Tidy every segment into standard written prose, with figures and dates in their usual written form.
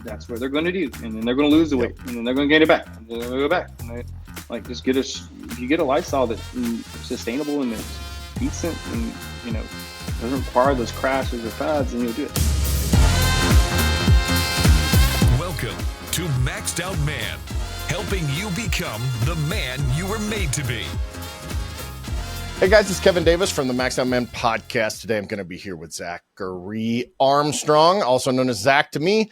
that's what they're going to do, and then they're going to lose the Yep. weight, and then they're going to get it back, and then they're going to go back. And they, like, just get if you get a lifestyle that's sustainable and it's decent, and doesn't require those crashes or fads, then you'll do it. Welcome to Maxed Out Man, helping you become the man you were made to be. Hey guys, it's Kevin Davis from the Maxed Out Man podcast. Today I'm going to be here with Zachary Armstrong, also known as Zach to me.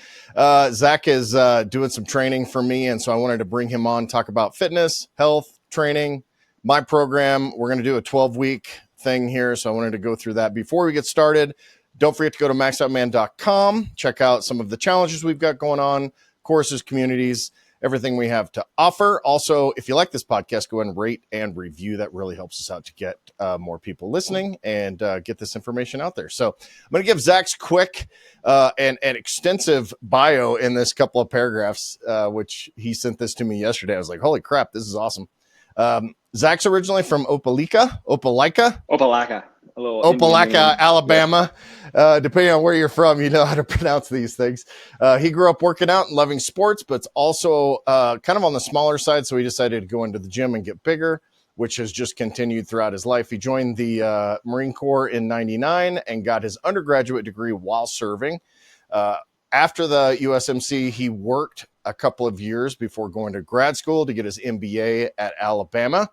Zach is doing some training for me, and so I wanted to bring him on, talk about fitness, health, training, my program. We're going to do a 12-week thing here, so I wanted to go through that. Before we get started, don't forget to go to maxedoutman.com, check out some of the challenges we've got going on, courses, communities, everything we have to offer. Also, if you like this podcast, go ahead and rate and review. That really helps us out to get more people listening and get this information out there. So I'm going to give Zach's quick and extensive bio in this couple of paragraphs, which he sent this to me yesterday. I was like, holy crap, this is awesome. Zach's originally from Opelika, Alabama. Depending on where you're from, you know how to pronounce these things. He grew up working out and loving sports, but it's also kind of on the smaller side. So he decided to go into the gym and get bigger, which has just continued throughout his life. He joined the Marine Corps in '99 and got his undergraduate degree while serving. After the USMC, he worked a couple of years before going to grad school to get his MBA at Alabama.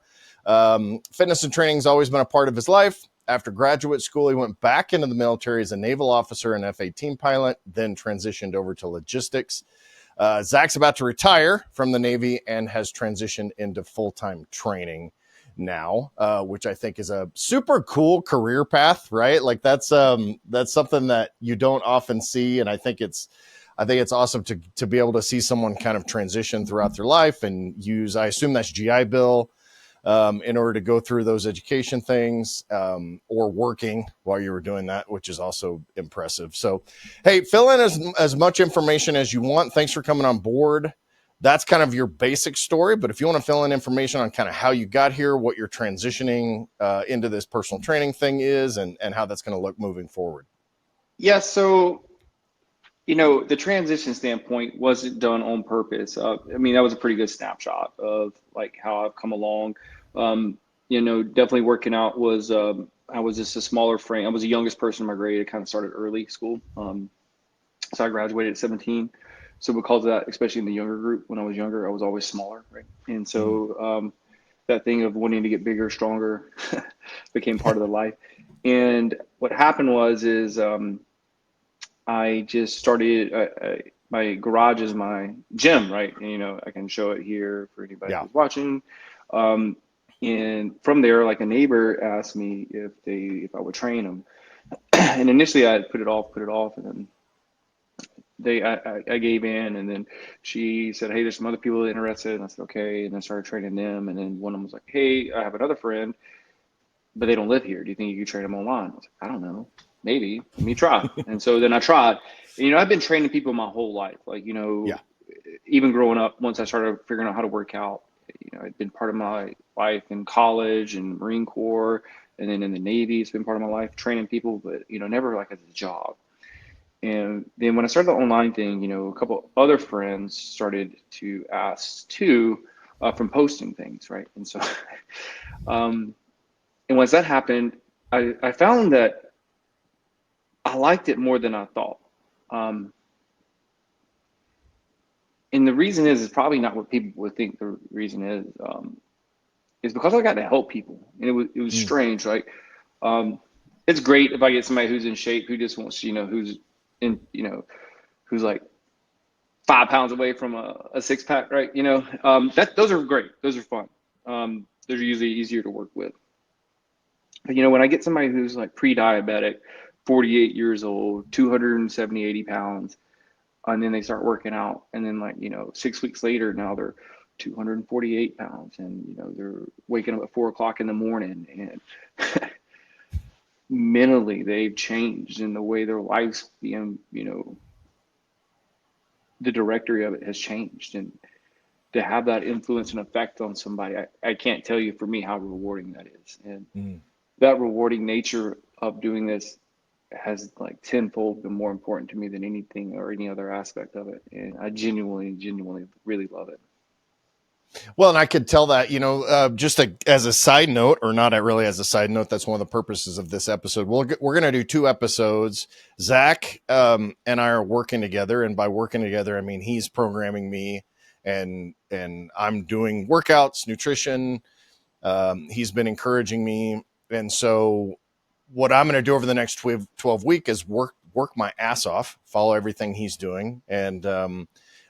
Fitness and training has always been a part of his life. After graduate school, he went back into the military as a naval officer and F-18 pilot, then transitioned over to logistics. Zach's about to retire from the Navy and has transitioned into full-time training now, which I think is a super cool career path, right? Like that's something that you don't often see. And I think it's awesome to be able to see someone kind of transition throughout their life and use, I assume that's GI Bill, in order to go through those education things, or working while you were doing that, which is also impressive. So, hey, fill in as much information as you want. Thanks for coming on board. That's kind of your basic story, but if you want to fill in information on kind of how you got here, what you're transitioning into this personal training thing is, and how that's going to look moving forward. Yeah, so the transition standpoint wasn't done on purpose. I mean, that was a pretty good snapshot of like how I've come along. Definitely working out was, I was just a smaller frame. I was the youngest person in my grade. I kind of started early school. So I graduated at 17. So because of that, especially in the younger group, when I was younger, I was always smaller, right? And so that thing of wanting to get bigger, stronger became part of the life. And what happened is I just started, my garage is my gym, right? And, I can show it here for anybody who's watching. And from there, like a neighbor asked me if I would train them. And initially I put it off. And then I gave in, and then she said, hey, there's some other people interested. And I said, okay. And then started training them. And then one of them was like, hey, I have another friend, but they don't live here. Do you think you could train them online? I was like, I don't know. Maybe. Let me try. And so then I tried. And, I've been training people my whole life. Like, even growing up, once I started figuring out how to work out, it'd been part of my life in college and Marine Corps, and then in the Navy, it's been part of my life training people, but, never like as a job. And then when I started the online thing, a couple other friends started to ask too, from posting things, right? And so, and once that happened, I found that I liked it more than I thought. And the reason is probably not what people would think the reason is because I got to help people. And it was strange, right? It's great if I get somebody who's in shape, who just wants, who's in, who's like 5 pounds away from a six pack, right? Those are great. Those are fun. Those are usually easier to work with. But, when I get somebody who's like pre-diabetic, 48 years old, 270, 80 pounds, and then they start working out, and then 6 weeks later, now they're 248 pounds, and they're waking up at 4 o'clock in the morning, and mentally they've changed in the way their life's being, the directory of it has changed, and to have that influence and effect on somebody, I can't tell you for me how rewarding that is. And that rewarding nature of doing this has like tenfold been more important to me than anything or any other aspect of it. And I genuinely really love it. Well, and I could tell that, just as a side note, or not really as a side note, that's one of the purposes of this episode. We're going to do 2 episodes. Zach and I are working together. And by working together, I mean, he's programming me and I'm doing workouts, nutrition. He's been encouraging me. And so what I'm going to do over the next 12 week is work my ass off, follow everything he's doing. And,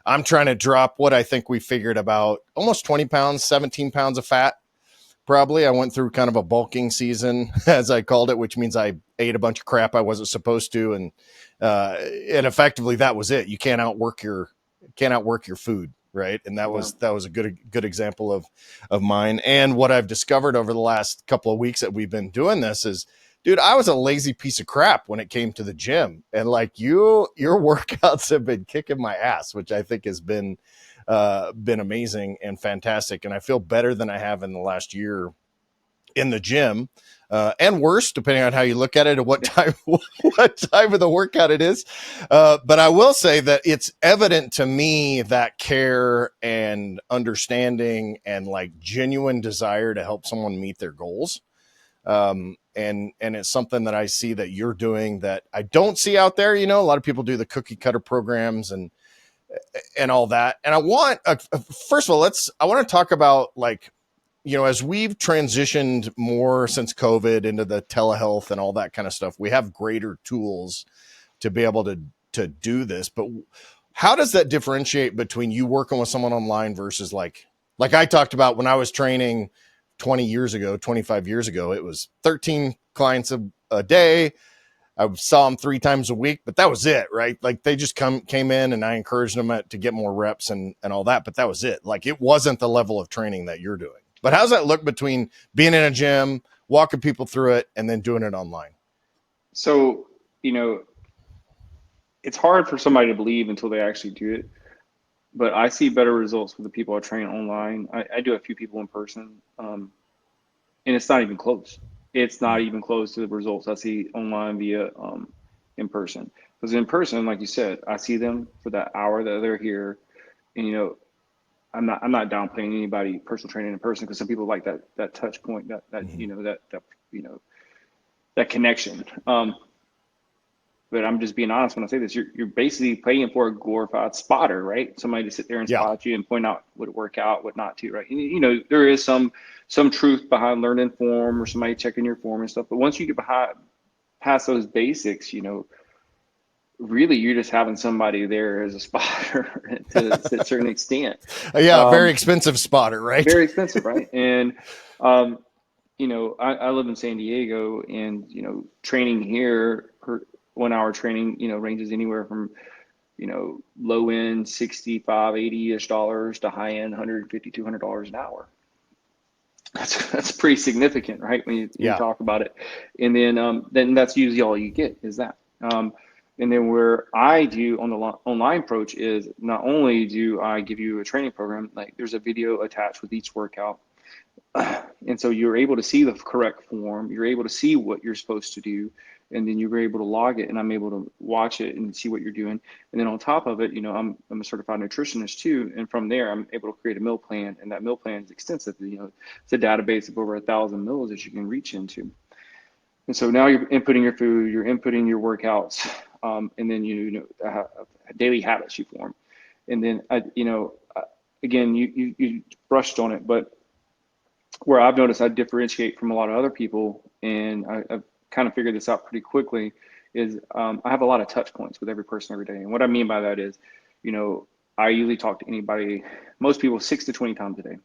I'm trying to drop what I think we figured about almost 20 pounds, 17 pounds of fat. Probably. I went through kind of a bulking season, as I called it, which means I ate a bunch of crap I wasn't supposed to. And effectively that was it. You can't outwork your food. Right. And that Yeah. was a good example of mine. And what I've discovered over the last couple of weeks that we've been doing this is, dude, I was a lazy piece of crap when it came to the gym. And like your workouts have been kicking my ass, which I think has been amazing and fantastic. And I feel better than I have in the last year in the gym, and worse, depending on how you look at it and what time of the workout it is. But I will say that it's evident to me that care and understanding and like genuine desire to help someone meet their goals. And it's something that I see that you're doing that I don't see out there. A lot of people do the cookie cutter programs and all that. And I want, first of all, I want to talk about like, as we've transitioned more since COVID into the telehealth and all that kind of stuff, we have greater tools to be able to do this. But how does that differentiate between you working with someone online versus like I talked about when I was training 20 years ago, 25 years ago, it was 13 clients a day. I saw them 3 times a week, but that was it, right? Like they just came in and I encouraged them to get more reps and all that, but that was it. Like it wasn't the level of training that you're doing. But how's that look between being in a gym, walking people through it, and then doing it online? So, it's hard for somebody to believe until they actually do it. But I see better results with the people I train online. I do a few people in person, and it's not even close. It's not even close to the results I see online via in person. Because in person, like you said, I see them for that hour that they're here, and I'm not downplaying anybody personal training in person because some people like that touch point, that that connection. But I'm just being honest when I say this. You're basically paying for a glorified spotter, right? Somebody to sit there and Yeah. spot you and point out what to work out, what not to, right? And, there is some truth behind learning form or somebody checking your form and stuff. But once you get past those basics, really you're just having somebody there as a spotter to a certain extent. Yeah, a very expensive spotter, right? Very expensive, right? And I live in San Diego, and training here, 1 hour training, ranges anywhere from low end 65, 80-ish dollars to high end $150, $200 an hour. That's pretty significant, right? When you talk about it. And then that's usually all you get is that. And then where I do on the online approach is not only do I give you a training program, like there's a video attached with each workout. And so you're able to see the correct form. You're able to see what you're supposed to do. And then you're able to log it, and I'm able to watch it and see what you're doing. And then on top of it, I'm a certified nutritionist too. And from there, I'm able to create a meal plan, and that meal plan is extensive. It's a database of over 1,000 meals that you can reach into. And so now you're inputting your food, you're inputting your workouts, and then daily habits you form. And then again, you brushed on it, but where I've noticed I differentiate from a lot of other people, and I've kind of figured this out pretty quickly, is I have a lot of touch points with every person every day. And what I mean by that is, I usually talk to anybody, most people 6 to 20 times a day.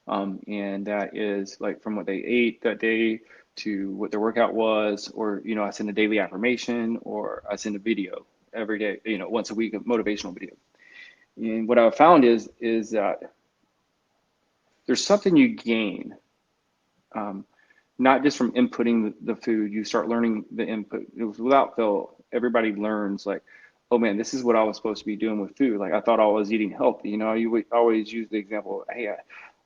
And that is like from what they ate that day to what their workout was, or, I send a daily affirmation, or I send a video every day, once a week, a motivational video. And what I've found is that there's something you gain, not just from inputting the food. You start learning the input. It was without fail, everybody learns like, oh man, this is what I was supposed to be doing with food. Like I thought I was eating healthy. You always use the example, hey,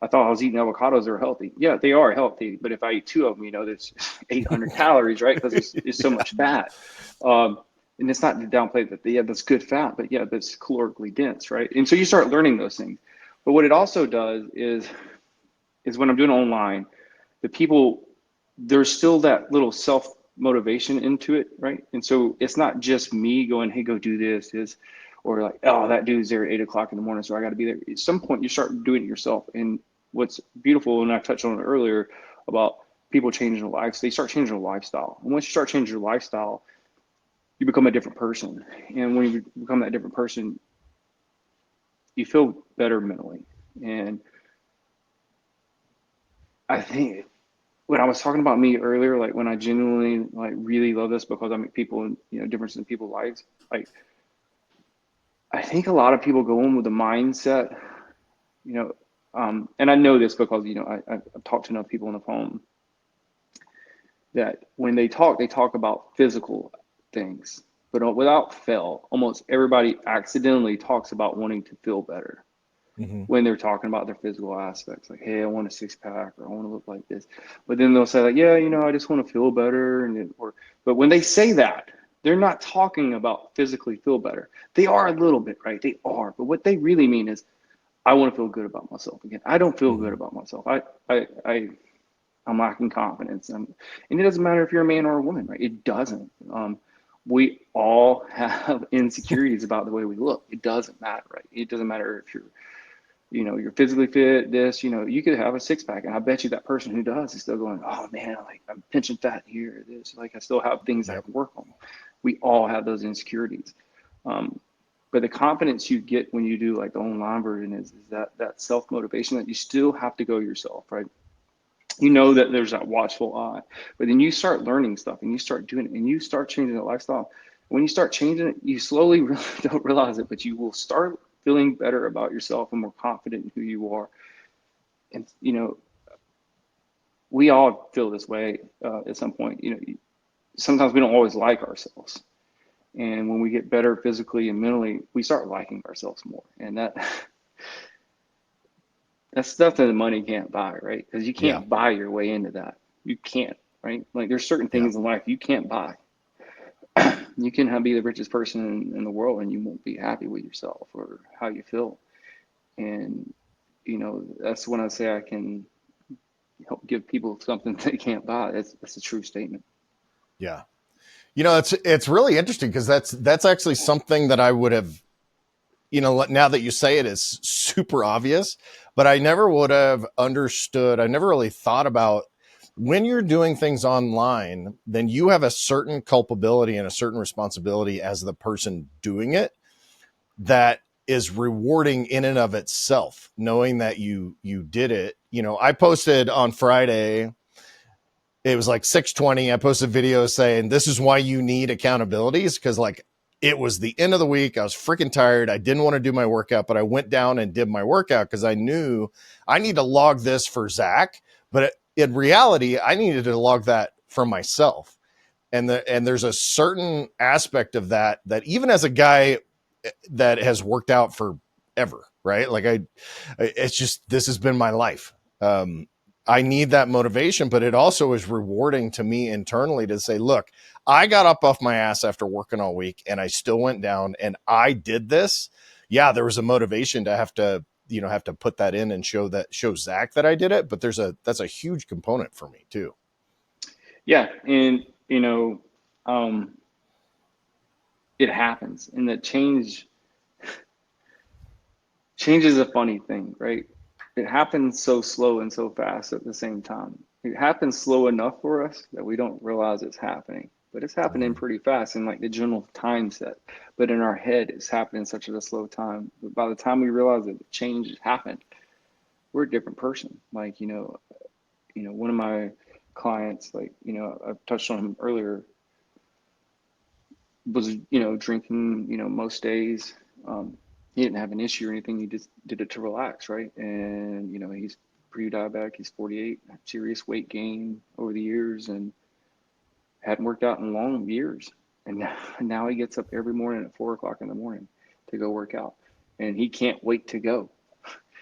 I thought I was eating avocados that were healthy. Yeah, they are healthy, but if I eat two of them, there's 800 calories, right? Because there's so much fat. Um, and it's not to downplay that, yeah, that's good fat, but yeah, that's calorically dense, right? And so you start learning those things. But what it also does is when I'm doing online, the people, there's still that little self motivation into it, right? And so it's not just me going, hey, go do this, or like, oh, that dude's there at 8 o'clock in the morning, so I got to be there. At some point, you start doing it yourself. And what's beautiful, and I touched on it earlier about people changing their lives, they start changing their lifestyle. And once you start changing your lifestyle, you become a different person. And when you become that different person, you feel better mentally. And I think when I was talking about me earlier, like when I genuinely like really love this because I make people, difference in people's lives. Like I think a lot of people go in with the mindset, you know, and I know this because I've talked to enough people on the phone that when they talk about physical things, but without fail, almost everybody accidentally talks about wanting to feel better Mhm. when they're talking about their physical aspects, like, hey, I want a six pack or I want to look like this. But then they'll say like, yeah, I just want to feel better. But when they say that, they're not talking about physically feel better. They are a little bit, right? They are. But what they really mean is, I want to feel good about myself again. I don't feel good Mhm. about myself. I'm lacking confidence. And it doesn't matter if you're a man or a woman, right? It doesn't. We all have insecurities about the way we look. It doesn't matter, right? It doesn't matter if you're physically fit, you could have a six pack. And I bet you that person who does is still going, oh man, like I'm pinching fat here, this, like I still have things I Yep. can work on. We all have those insecurities. Um, but the confidence you get when you do like the online version is that self-motivation that you still have to go yourself, right? You know that there's that watchful eye, but then you start learning stuff and you start doing it and you start changing the lifestyle. When you start changing it, you slowly really don't realize it, but you will start feeling better about yourself and more confident in who you are. And we all feel this way at some point. Sometimes we don't always like ourselves, and when we get better physically and mentally, we start liking ourselves more. And that's stuff that the money can't buy, right? Because you Yeah. can't buy your way into that. You can't, right? Like there's certain Yeah. things in life you can't buy. You can be the richest person in the world and you won't be happy with yourself or how you feel. And that's when I say I can help give people something they can't buy. That's a true statement. Yeah. It's really interesting because that's actually something that I would have, now that you say it is super obvious, but I never would have understood. I never really thought about when you're doing things online, then you have a certain culpability and a certain responsibility as the person doing it that is rewarding in and of itself, knowing that you did it. I posted on Friday, it was like 6:20. I posted a video saying this is why you need accountabilities, because like it was the end of the week. I was freaking tired. I didn't want to do my workout, but I went down and did my workout because I knew I need to log this for Zach. But in reality, I needed to log that for myself. And there's a certain aspect of that even as a guy that has worked out forever, right? Like it's just, this has been my life. I need that motivation, but it also is rewarding to me internally to say, look, I got up off my ass after working all week and I still went down and I did this. Yeah, there was a motivation to have to put that in and show Zach that I did it. But that's a huge component for me too. Yeah. And, um, it happens. And that change is a funny thing, right? It happens so slow and so fast at the same time. It happens slow enough for us that we don't realize it's happening, but it's happening Mhm. pretty fast in like the general time set. But in our head, it's happening such at a slow time. But by the time we realize that the change has happened, we're a different person. Like, one of my clients, like, I've touched on him earlier, was, drinking, most days. He didn't have an issue or anything. He just did it to relax, right? And, he's pre-diabetic. He's 48, serious weight gain over the years and hadn't worked out in long years. And now he gets up every morning at 4 o'clock in the morning to go work out. And he can't wait to go.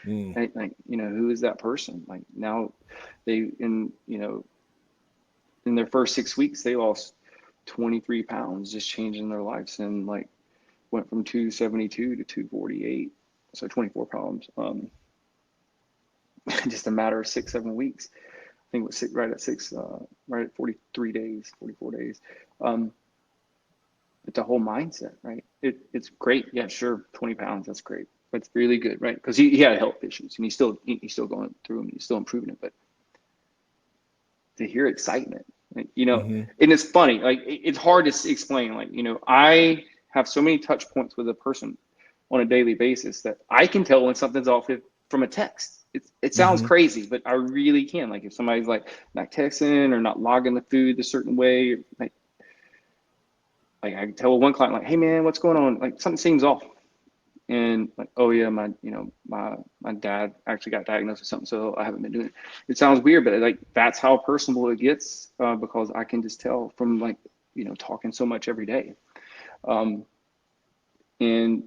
Mm. Like, who is that person? Like now in their first 6 weeks, they lost 23 pounds, just changing their lives, and like went from 272 to 248. So 24 pounds, just a matter of 6, 7 weeks. I think it was right at 43 days, 44 days. But the whole mindset, right? It's great. Yeah, sure. 20 pounds. That's great. That's really good, right? Because he had health issues and he's still going through them. He's still improving it. But to hear excitement, like, Mm-hmm. and it's funny, like it's hard to explain. Like, I have so many touch points with a person on a daily basis that I can tell when something's off from a text. It sounds Mm-hmm. crazy, but I really can. Like if somebody's like not texting or not logging the food a certain way, like I can tell one client, like, hey man, what's going on? Like something seems off. And like, oh yeah, my dad actually got diagnosed with something, so I haven't been doing it. It sounds weird, but like that's how personal it gets, because I can just tell from like, talking so much every day. And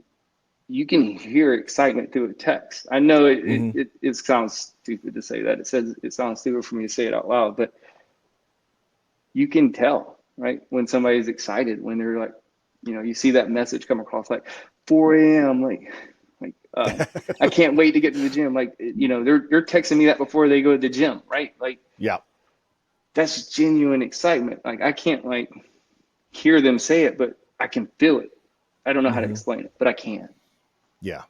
you can hear excitement through a text. I know Mm-hmm. it sounds stupid to say that. It sounds stupid for me to say it out loud, but you can tell, right? When somebody's excited, when they're like, you see that message come across like 4 a.m. like I can't wait to get to the gym. Like, they're texting me that before they go to the gym, right? Like, Yeah. that's genuine excitement. Like I can't like hear them say it, but I can feel it. I don't know how to Mm-hmm. explain it, but I can. Yeah.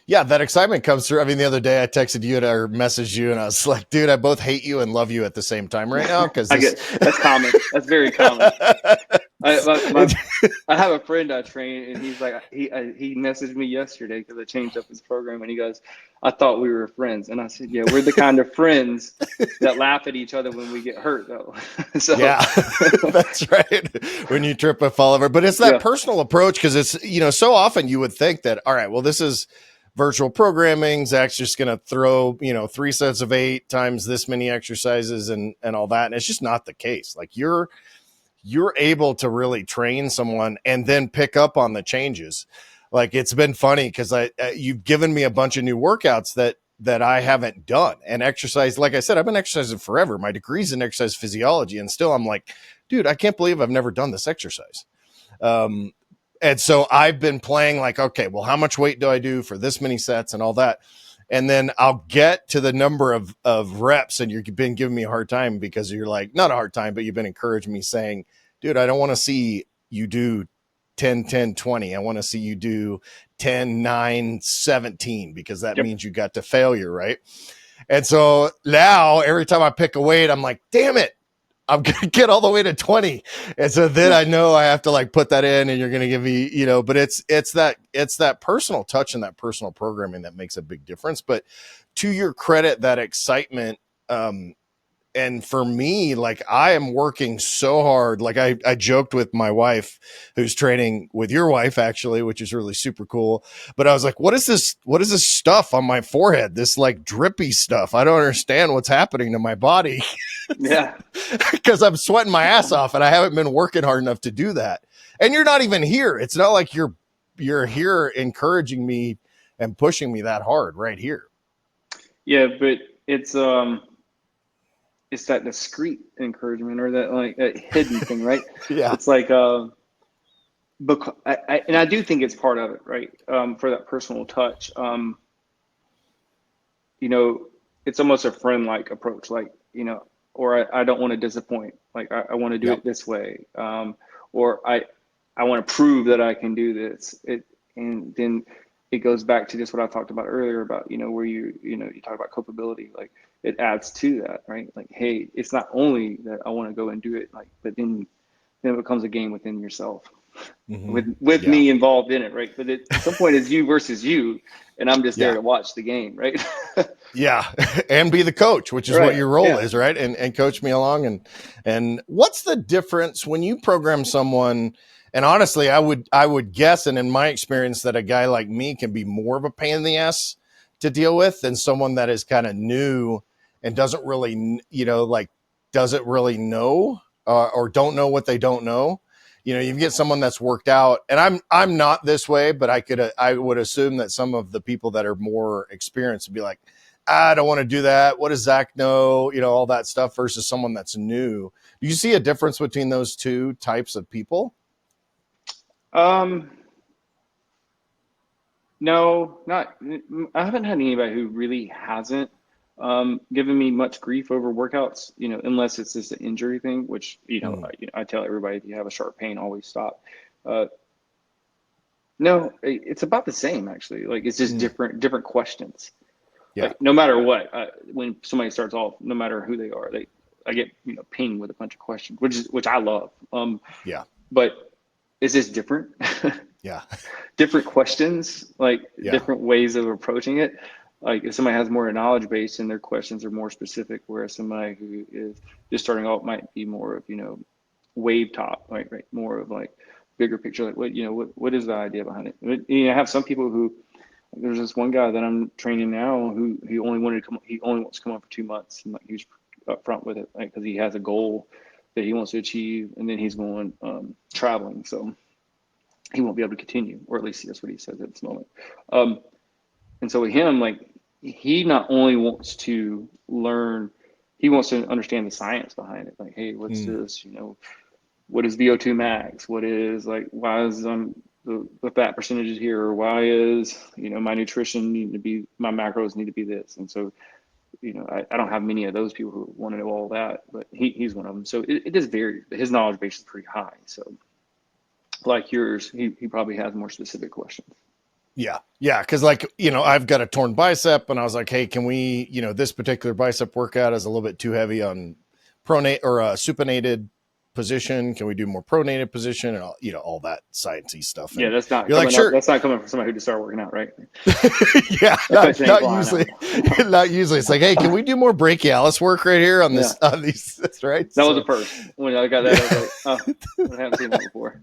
Yeah, that excitement comes through. I mean, the other day I texted you or messaged you and I was like, dude, I both hate you and love you at the same time right now. Cause That's common. That's very common. I have a friend I train, and he's like, he messaged me yesterday because I changed up his program, and he goes, I thought we were friends. And I said, yeah, we're the kind of friends that laugh at each other when we get hurt, though. So yeah, that's right. When you trip and fall over, but it's that yeah, personal approach. Cause it's, so often you would think that, all right, well, this is virtual programming. Zach's just going to throw, 3 sets of 8 times this many exercises and all that. And it's just not the case. Like you're able to really train someone and then pick up on the changes. Like it's been funny because you've given me a bunch of new workouts that I haven't done and exercise. Like I said, I've been exercising forever. My degree's in exercise physiology, and still I'm like, dude, I can't believe I've never done this exercise. And so I've been playing like, okay, well, how much weight do I do for this many sets and all that? And then I'll get to the number of reps, and you've been giving me a hard time because you're like, not a hard time, but you've been encouraging me saying, dude, I don't want to see you do 10, 10, 20. I want to see you do 10, 9, 17, because that yep. means you got to failure, right? And so now every time I pick a weight, I'm like, damn it, I'm going to get all the way to 20. And so then I know I have to like put that in, and you're going to give me, but it's that personal touch and that personal programming that makes a big difference. But to your credit, that excitement, and for me, like I am working so hard. Like I joked with my wife who's training with your wife actually, which is really super cool. But I was like, what is this stuff on my forehead? This like drippy stuff. I don't understand what's happening to my body. Yeah. Because I'm sweating my ass off and I haven't been working hard enough to do that. And you're not even here. It's not like you're here encouraging me and pushing me that hard right here. Yeah, but it's that discreet encouragement, or that like that hidden thing, right? Yeah. It's like because I do think it's part of it, right? For that personal touch. It's almost a friend-like approach, like, or I don't want to disappoint. Like I want to do Yep. it this way. Or I want to prove that I can do this. And then it goes back to just what I talked about earlier about, where you talk about culpability, like it adds to that, right? Like, hey, it's not only that I want to go and do it, like, but then it becomes a game within yourself, Mm-hmm. with Yeah. me involved in it, right? But at some point it's you versus you, and I'm just there Yeah. to watch the game, right? Yeah. And be the coach, which is Right. what your role Yeah. is, right? And coach me along. And what's the difference when you program someone? And honestly, I would guess, and in my experience, that a guy like me can be more of a pain in the ass to deal with than someone that is kind of new and doesn't really, doesn't really know or don't know what they don't know. you get someone that's worked out, and I'm not this way, but I would assume that some of the people that are more experienced would be like, I don't want to do that. What does Zach know? All that stuff versus someone that's new. Do you see a difference between those two types of people? Um, no, not. I haven't had anybody who really hasn't given me much grief over workouts. Unless it's just an injury thing, which Mm, I tell everybody, if you have a sharp pain, always stop. Uh, no, it's about the same actually. Like it's just mm, different questions. yeah. Like no matter what, when somebody starts off, no matter who they are, I get pinged with a bunch of questions, which I love. Yeah. But it's just different. Yeah. Different questions, like Yeah. different ways of approaching it. Like if somebody has more knowledge base and their questions are more specific, whereas somebody who is just starting out might be more of, wave top, right? More of like bigger picture, like what is the idea behind it? I have some people who, there's this one guy that I'm training now who he only wants to come on for 2 months, and like he's upfront with it, like because he has a goal that he wants to achieve, and then he's going traveling, so he won't be able to continue, or at least that's what he says at this moment. Um, and so with him, like he not only wants to learn, he wants to understand the science behind it. Like, hey, what's Mm, this? What is VO2 max? What is like, why is the fat percentages here? Or why is, my nutrition need to be, my macros need to be this? And so, I don't have many of those people who want to know all that, but he's one of them. So it does vary. His knowledge base is pretty high. So like yours, he probably has more specific questions. yeah. Yeah. Cause like, I've got a torn bicep and I was like, hey, can we, this particular bicep workout is a little bit too heavy on pronate or supinated position. Can we do more pronated position and all that sciencey stuff? Yeah, And you're like, sure. that's not coming from somebody who just started working out, right? Yeah. That question ain't Not flying usually, out. not usually. It's like, hey, can we do more brachialis work right here on Yeah, on these, right? that was So, the first. When I got that, I was like, oh, I haven't seen that before.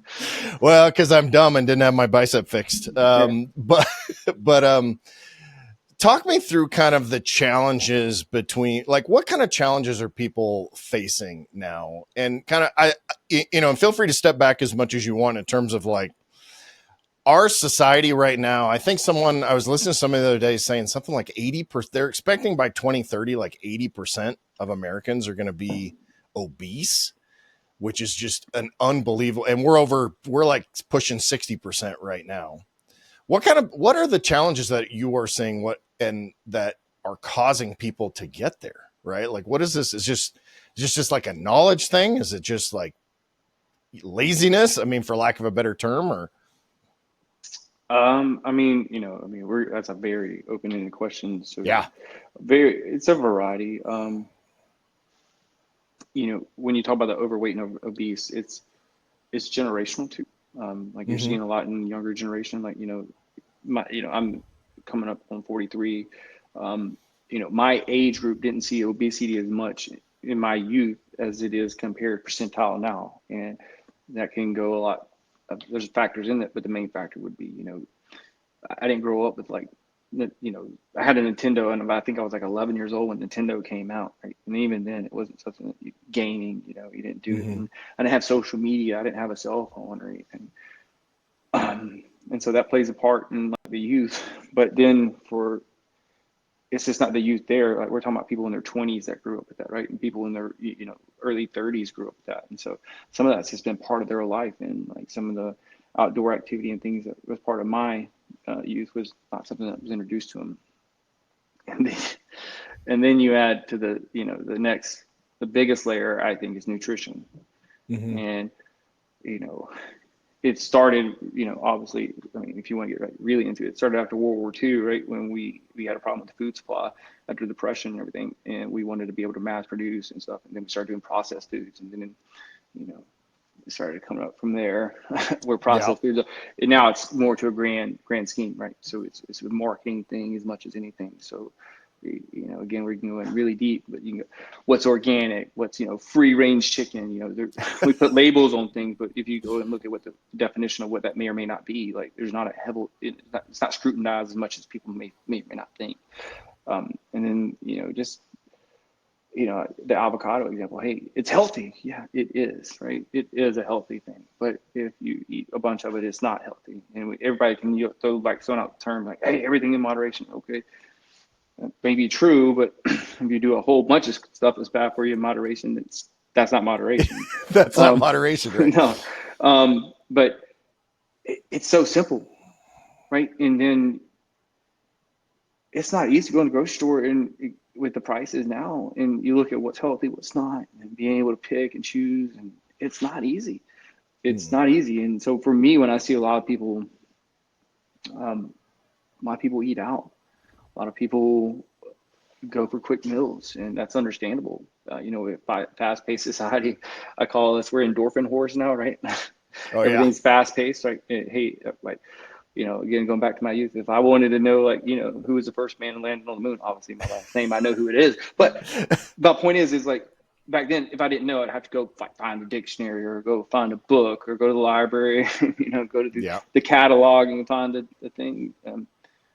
well, cause I'm dumb and didn't have my bicep fixed. Yeah. But talk me through kind of the challenges between, like, what kind of challenges are people facing now? And kind of, and feel free to step back as much as you want in terms of like our society right now. I think I was listening to somebody the other day saying something like 80%, they're expecting by 2030, like 80% of Americans are going to be obese, which is just an unbelievable. And we're like pushing 60% right now. What are the challenges that you are seeing and that are causing people to get there, right? Like, what is this? Is just like a knowledge thing? Is it just like laziness? I mean, for lack of a better term, or That's a very open-ended question. So yeah. it's a variety. When you talk about the overweight and obese, it's generational too. Like you're Mm-hmm. seeing a lot in younger generation. Like I'm coming up on 43. My age group didn't see obesity as much in my youth as it is compared percentile now, and that can go a lot. There's factors in it, but the main factor would be, I didn't grow up with like, I had a Nintendo, and I think I was like 11 years old when Nintendo came out, right? And even then, it wasn't something that gaming, you didn't do it. Mm-hmm. And I didn't have social media. I didn't have a cell phone or anything. And so that plays a part in like the youth. But then it's just not the youth there. Like we're talking about people in their 20s that grew up with that, right? And people in their, early 30s grew up with that. And so some of that's just been part of their life, and like some of the outdoor activity and things that was part of my youth was not something that was introduced to them. And then, and then you add to the biggest layer, I think, is nutrition. Mm-hmm. And, you know, it started, obviously, I mean, if you want to get really into it, it started after World War II, right? When we had a problem with the food supply after the Depression and everything, and we wanted to be able to mass produce and stuff. And then we started doing processed foods, and then, it started coming up from there where Yeah. processed foods are. And now it's more to a grand scheme, right? So it's a marketing thing as much as anything. So, again, we're going really deep, but what's organic, what's, free range chicken, we put labels on things, but if you go and look at what the definition of what that may or may not be, like there's not it's not scrutinized as much as people may or may not think. And then, just the avocado example, hey, it's healthy. Yeah, it is, right? It is a healthy thing. But if you eat a bunch of it, it's not healthy. And everybody can throw out the term like, hey, everything in moderation. Okay, that may be true, but if you do a whole bunch of stuff that's bad for you in moderation, that's not moderation. That's not moderation, right? No, but it's so simple, right? And then it's not easy to go in the grocery store and with the prices now, and you look at what's healthy, what's not, and being able to pick and choose, and it's not easy. It's not easy. And so for me, when I see a lot of people, eat out. A lot of people go for quick meals, and that's understandable. Fast-paced society, I call this, we're endorphin whores now, right? Oh, Everything's fast-paced, right? Hey, like, again, going back to my youth, if I wanted to know, like, who was the first man to land on the moon, obviously my last name, I know who it is. But the point is like, back then, if I didn't know, I'd have to go find a dictionary or go find a book or go to the library, go to the catalog and find the thing. And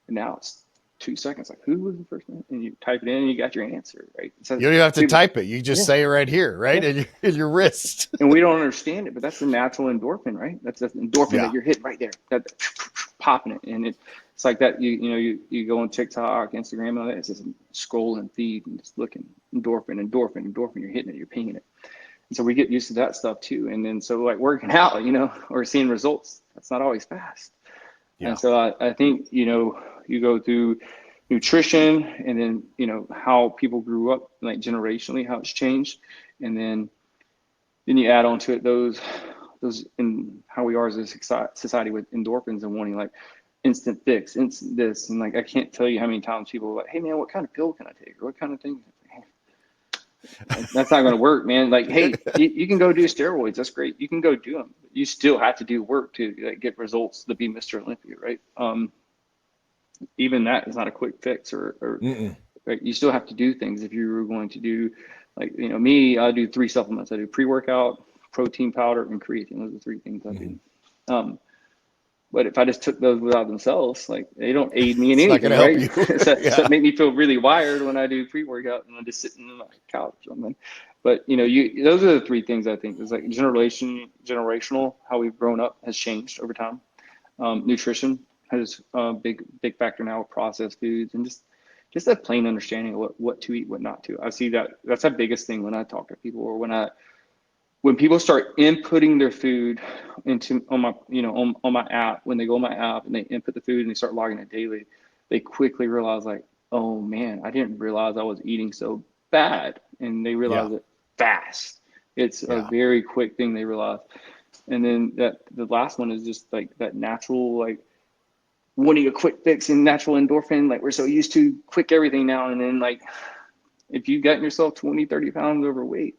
now it's 2 seconds. Like, who was the first man? And you type it in and you got your answer, right? So you don't even have to type it. You just say it right here, right? Yeah. In your wrist. And we don't understand it, but that's the natural endorphin, right? That's the endorphin that you're hitting right there. That popping it. And it's like that. You go on TikTok, Instagram, and all that. It's just scrolling feed and just looking endorphin. You're hitting it, you're pinging it. And so we get used to that stuff too. And then so like working out, or seeing results, that's not always fast. Yeah. And so I think, you go through nutrition and then, how people grew up, like generationally, how it's changed. And then you add on to it those in how we are as a society with endorphins and wanting like instant fix, instant this. And like, I can't tell you how many times people are like, hey man, what kind of pill can I take? Or what kind of thing? That's not going to work, man. Like, hey, you can go do steroids. That's great. You can go do them. But you still have to do work to get results to be Mr. Olympia, right? Even that is not a quick fix, or right? You still have to do things if you were going to do, like, me, I do 3 supplements. I do pre-workout, protein powder, and creatine. Those are 3 things I do. But if I just took those without themselves, like, they don't aid me in anything, right? So it make me feel really wired when I do pre-workout and I'm just sitting on my couch or something. But those are the 3 things I think is like generational, how we've grown up has changed over time. Nutrition has a big factor now with processed foods, and just that plain understanding of what to eat, what not to. I see that's the biggest thing when I talk to people, or when people start inputting their food on my app, when they go on my app and they input the food and they start logging it daily, they quickly realize like, oh man, I didn't realize I was eating so bad. And they realize it fast. It's a very quick thing they realize. And then the last one is just like that natural, like, wanting a quick fix and natural endorphin. Like, we're so used to quick everything now. And then, like, if you've gotten yourself 20, 30 pounds overweight,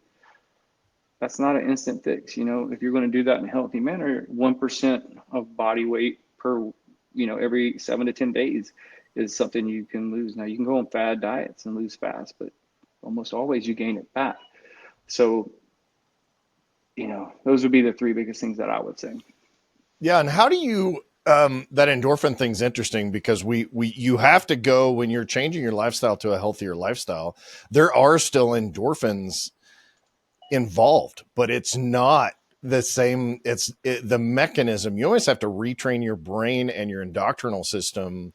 that's not an instant fix. If you're going to do that in a healthy manner, 1% of body weight per, every 7 to 10 days is something you can lose. Now, you can go on fad diets and lose fast, but almost always you gain it back. So, those would be the 3 biggest things that I would say. Yeah. And how do you, that endorphin thing's interesting because you have to go, when you're changing your lifestyle to a healthier lifestyle, there are still endorphins involved, but it's not the same. The mechanism. You always have to retrain your brain and your endocrinal system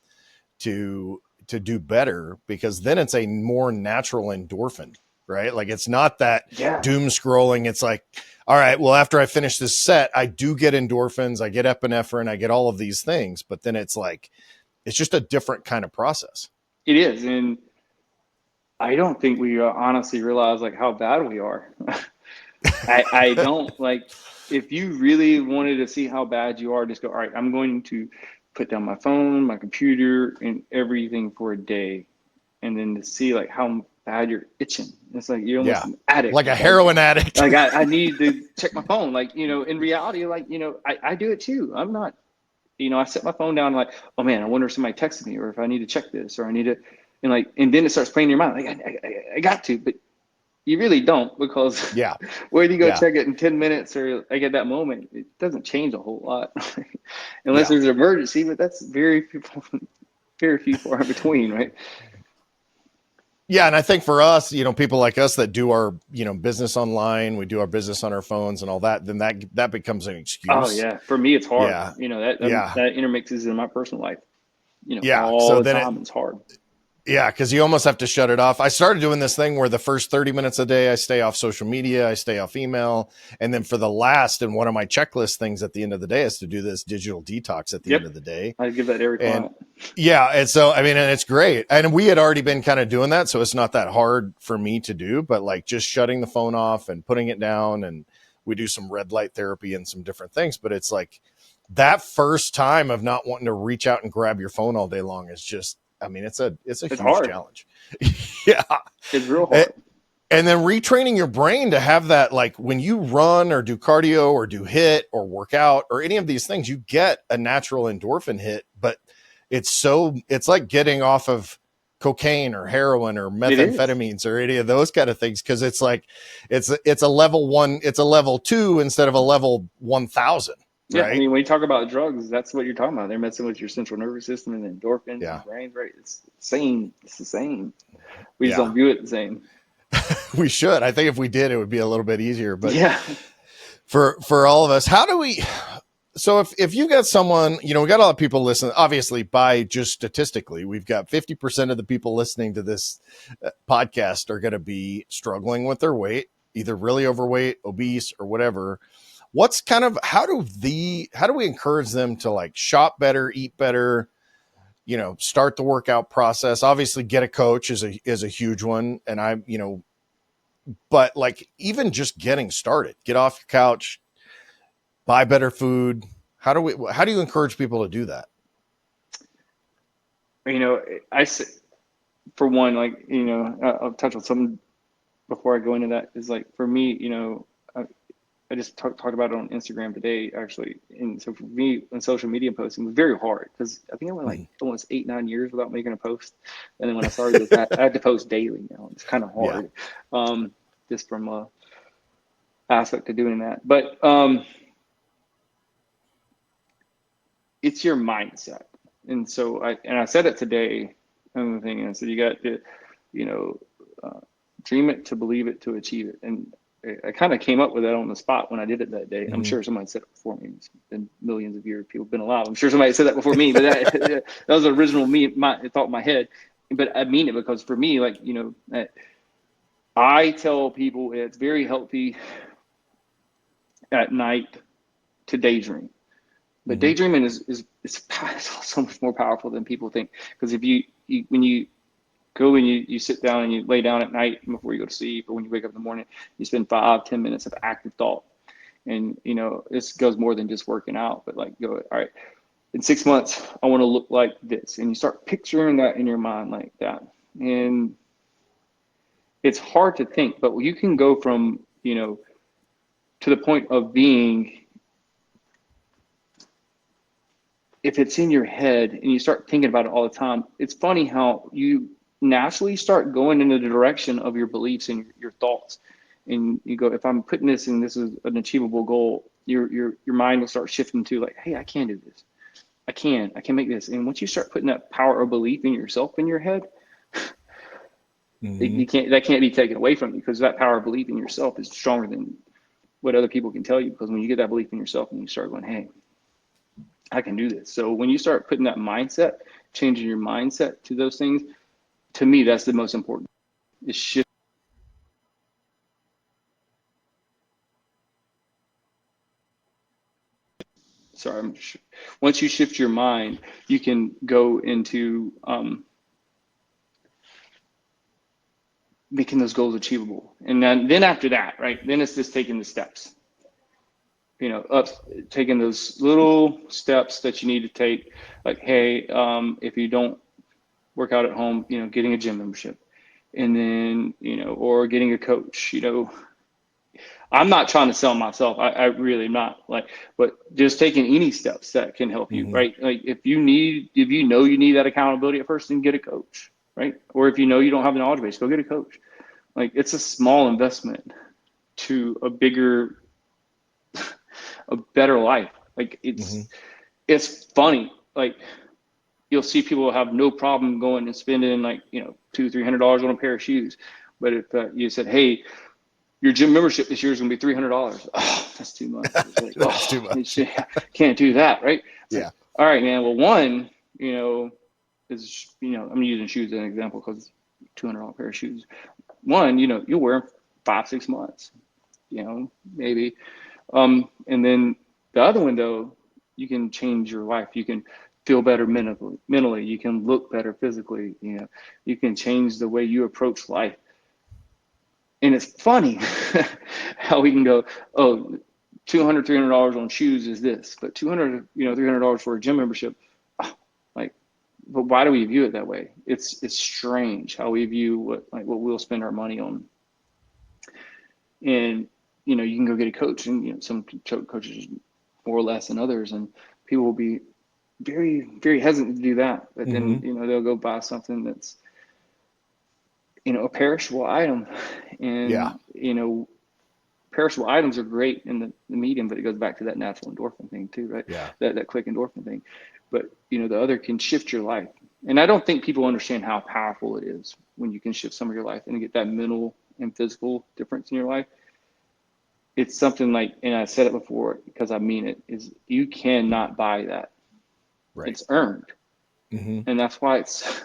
to do better, because then it's a more natural endorphin, right? Like, it's not that doom scrolling. It's like, all right, well, after I finish this set, I do get endorphins, I get epinephrine, I get all of these things, but then it's like, it's just a different kind of process. It is. And I don't think we honestly realize like how bad we are. I don't. Like, if you really wanted to see how bad you are, just go, all right, I'm going to put down my phone, my computer, and everything for a day. And then to see like how bad you're itching. It's like you're almost an addict. Like a heroin addict. Like, I need to check my phone. Like, in reality, like, I do it too. I'm not, I set my phone down like, oh man, I wonder if somebody texted me, or if I need to check this, or I need to, and then it starts playing in your mind. Like, I got to, but you really don't, because where do you go check it in 10 minutes, or like at that moment, it doesn't change a whole lot unless there's an emergency, but that's very few far in between, right? Yeah, and I think for us, people like us that do our, business online, we do our business on our phones and all that, then that becomes an Oh excuse. yeah, for me it's hard. Yeah, That yeah, that intermixes in my personal life. yeah. All So the then time it's hard. yeah, because you almost have to shut it off. I started doing this thing where the first 30 minutes a day, I stay off social media, I stay off email. And then for the last, and one of my checklist things at the end of the day is to do this digital detox at the end Yep, of the day. I give that to every And client. yeah, and so, I mean, and it's great. And we had already been kind of doing that. So it's not that hard for me to do, but like just shutting the phone off and putting it down. And we do some red light therapy and some different things. But it's like that first time of not wanting to reach out and grab your phone all day long is just, I mean, it's a It's huge hard. challenge. Yeah. It's real hard. And then retraining your brain to have that, like when you run or do cardio or do HIIT or work out or any of these things, you get a natural endorphin hit, but it's like getting off of cocaine or heroin or It is. methamphetamines or any of those kind of things. Cause it's like, it's a level 1, it's a level 2 instead of a level 1000. Yeah, I Right. mean, when you talk about drugs, that's what you're talking about. They're messing with your central nervous system and the endorphins and Yeah. brains, right? It's the same. It's the same. We just Yeah. don't view it the same. We should. I think if we did, it would be a little bit easier, but Yeah. for all of us, how do we, so if you got someone, we got a lot of people listening, obviously by just statistically, we've got 50% of the people listening to this podcast are going to be struggling with their weight, either really overweight, obese, or whatever. What's kind of, how do we encourage them to like shop better, eat better, start the workout process? Obviously get a coach is a huge one. And but like even just getting started, get off your couch, buy better food. How do you encourage people to do that? You know, I say, for one, like, I'll touch on something before I go into that is like, for me, I just talked about it on Instagram today, actually. And so for me, on social media posting was very hard because I think I went like almost 8, 9 years without making a post. And then when I started this, I had to post daily now. It's kind of Yeah. hard, just from a aspect of doing that. But it's your mindset. And so I said it today on the thing, and I said, you got to, dream it, to believe it, to achieve it. And I kind of came up with that on the spot when I did it that day. I'm sure somebody said it before me. It's been millions of years people have been alive. I'm sure somebody said that before me, but that was the original thought in my head. But I mean it because for me, like, I tell people it's very healthy at night to daydream. But daydreaming is so much more powerful than people think. Because if when you go and you sit down and you lay down at night before you go to sleep, or when you wake up in the morning, you spend 5-10 minutes of active thought. And this goes more than just working out, but like, go, all right, in 6 months I want to look like this, and you start picturing that in your mind like that. And it's hard to think, but you can go from to the point of being, if it's in your head and you start thinking about it all the time. It's funny how you naturally start going in the direction of your beliefs and your thoughts. And you go, if I'm putting this in, this is an achievable goal, your mind will start shifting to like, hey, I can do this. I can make this. And once you start putting that power of belief in yourself in your head, that can't be taken away from you, because that power of belief in yourself is stronger than what other people can tell you. Because when you get that belief in yourself and you start going, hey, I can do this. So when you start putting that mindset, changing your mindset to those things, to me, that's the most important. Is shift. Sorry, once you shift your mind, you can go into making those goals achievable. And then after that, right, then it's just taking the steps. Taking those little steps that you need to take. Like, hey, if you don't work out at home, getting a gym membership, and then or getting a coach. I'm not trying to sell myself. I really am not, like, but just taking any steps that can help you, right? Like if you know you need that accountability at first, then get a coach, right? Or if you don't have the knowledge base, go get a coach. Like, it's a small investment to a better life. Like, it's funny. Like, you'll see people have no problem going and spending like, $200-300 on a pair of shoes. But if you said, hey, your gym membership this year is going to be $300. Oh, that's too much. It's like, That's too much. Can't do that, right? It's Yeah. like, all right, man. Well, one, is, I'm using shoes as an example because $200 pair of shoes. One, you'll wear them 5-6 months, maybe. And then the other one, though, you can change your life. You can feel better mentally. You can look better physically. You can change the way you approach life. And it's funny how we can go, oh, $200-300 on shoes is this, but $300 for a gym membership, but why do we view it that way? It's strange how we view what we'll spend our money on. And you can go get a coach, and some coaches more or less than others, and people will be very, very hesitant to do that. But then they'll go buy something that's a perishable item, and perishable items are great in the medium, but it goes back to that natural endorphin thing too, right? Yeah. That quick endorphin thing. But the other can shift your life. And I don't think people understand how powerful it is when you can shift some of your life and get that mental and physical difference in your life. It's something like, and I said it before because I mean it, is you cannot buy that. Right. It's earned. And that's why it's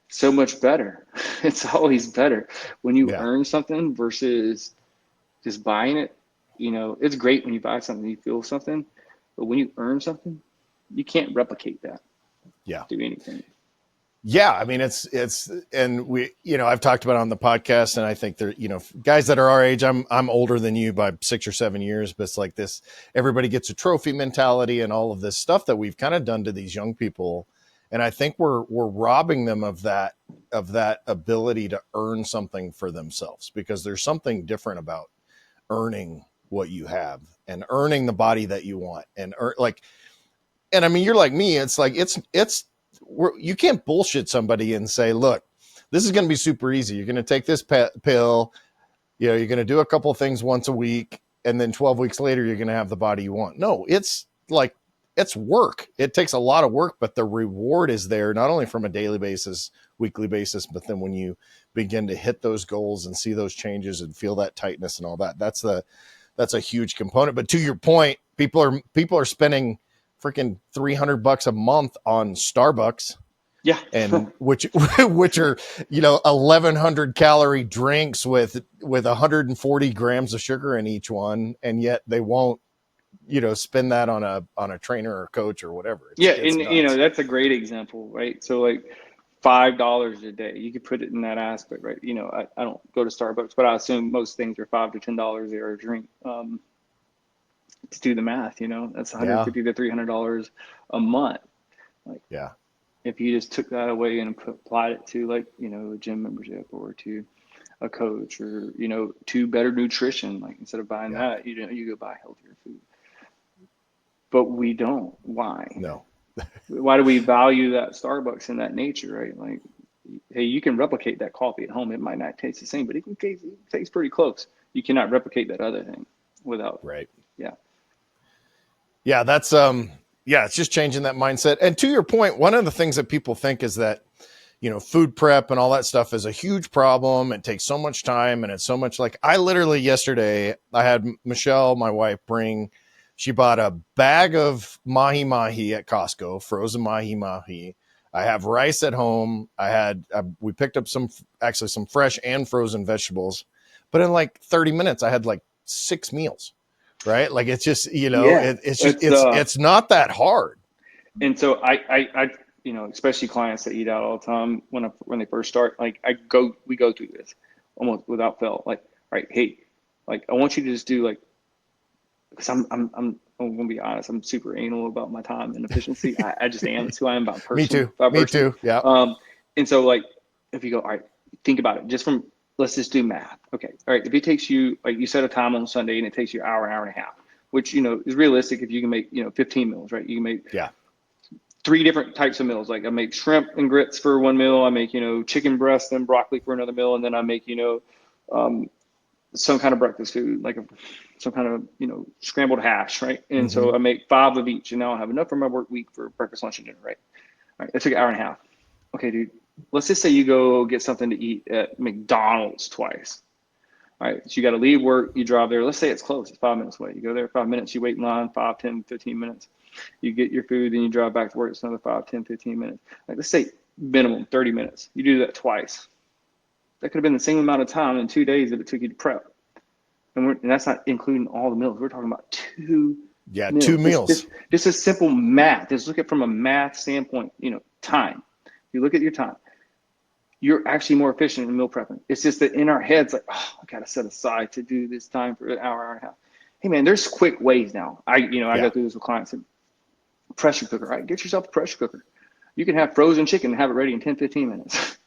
so much better. It's always better when you earn something versus just buying it. It's great when you buy something, you feel something, but when you earn something, you can't replicate that. Do anything. Yeah. I mean, it's, and we, I've talked about it on the podcast, and I think there, guys that are our age, I'm older than you by 6 or 7 years, but it's like this, everybody gets a trophy mentality and all of this stuff that we've kind of done to these young people. And I think we're robbing them of that ability to earn something for themselves, because there's something different about earning what you have and earning the body that you want, and and I mean, you're like me. It's like, you can't bullshit somebody and say, look, this is going to be super easy. You're going to take this pill, you're going to do a couple of things once a week, and then 12 weeks later, you're going to have the body you want. No, it's like, it's work. It takes a lot of work, but the reward is there, not only from a daily basis, weekly basis, but then when you begin to hit those goals and see those changes and feel that tightness and all that, that's a huge component. But to your point, people are spending freaking $300 a month on Starbucks. Yeah. And which are, 1,100 calorie drinks with 140 grams of sugar in each one. And yet they won't, spend that on a trainer or coach or whatever. It's nuts. That's a great example, right? So like $5 a day, you could put it in that aspect, right? I don't go to Starbucks, but I assume most things are $5 to $10 there a drink. To do the math, that's $150 to $300 a month. If you just took that away and applied it to a gym membership or to a coach or, to better nutrition, like instead of buying that, you go buy healthier food. But we don't. Why? No. Why do we value that Starbucks in that nature, right? Like, hey, you can replicate that coffee at home. It might not taste the same, but it tastes pretty close. You cannot replicate that other thing without. Right. Yeah. Yeah. That's, it's just changing that mindset. And to your point, one of the things that people think is that, food prep and all that stuff is a huge problem. It takes so much time, and it's so much I literally yesterday, I had Michelle, my wife, she bought a bag of mahi-mahi at Costco, frozen mahi-mahi. I have rice at home. We picked up some fresh and frozen vegetables, but in 30 minutes, I had 6 meals, right? It's just, it's not that hard. And so I especially clients that eat out all the time when they first start, we go through this almost without fail. Right, hey, I want you to just do because I'm going to be honest, I'm super anal about my time and efficiency. I just am. It's who I am about person. Me too. Yeah. And so if you go, all right, think about it let's just do math. Okay. All right. If it takes you, you set a time on Sunday and it takes you an hour and a half, which, is realistic if you can make, 15 meals, right? You can make 3 different types of meals. I make shrimp and grits for one meal. I make, chicken breast and broccoli for another meal. And then I make, some kind of breakfast food, some kind of, scrambled hash, right? And so I make 5 of each, and now I have enough for my work week for breakfast, lunch, and dinner, right? All right, it took an hour and a half. Okay, dude, let's just say you go get something to eat at McDonald's twice. All right, so you got to leave work, you drive there. Let's say it's close, it's 5 minutes away. You go there 5 minutes, you wait in line 5, 10, 15 minutes. You get your food, then you drive back to work. It's another 5, 10, 15 minutes. Like, let's say minimum 30 minutes. You do that twice. That could have been the same amount of time in 2 days that it took you to prep. And that's not including all the meals. We're talking about two meals. 2 meals. Just a simple math. Just look at it from a math standpoint, time. You look at your time. You're actually more efficient in meal prepping. It's just that in our heads, like, oh, I got to set aside to do this time for an hour, hour and a half. Hey, man, there's quick ways now. I go through this with clients. Pressure cooker, right? Get yourself a pressure cooker. You can have frozen chicken and have it ready in 10, 15 minutes.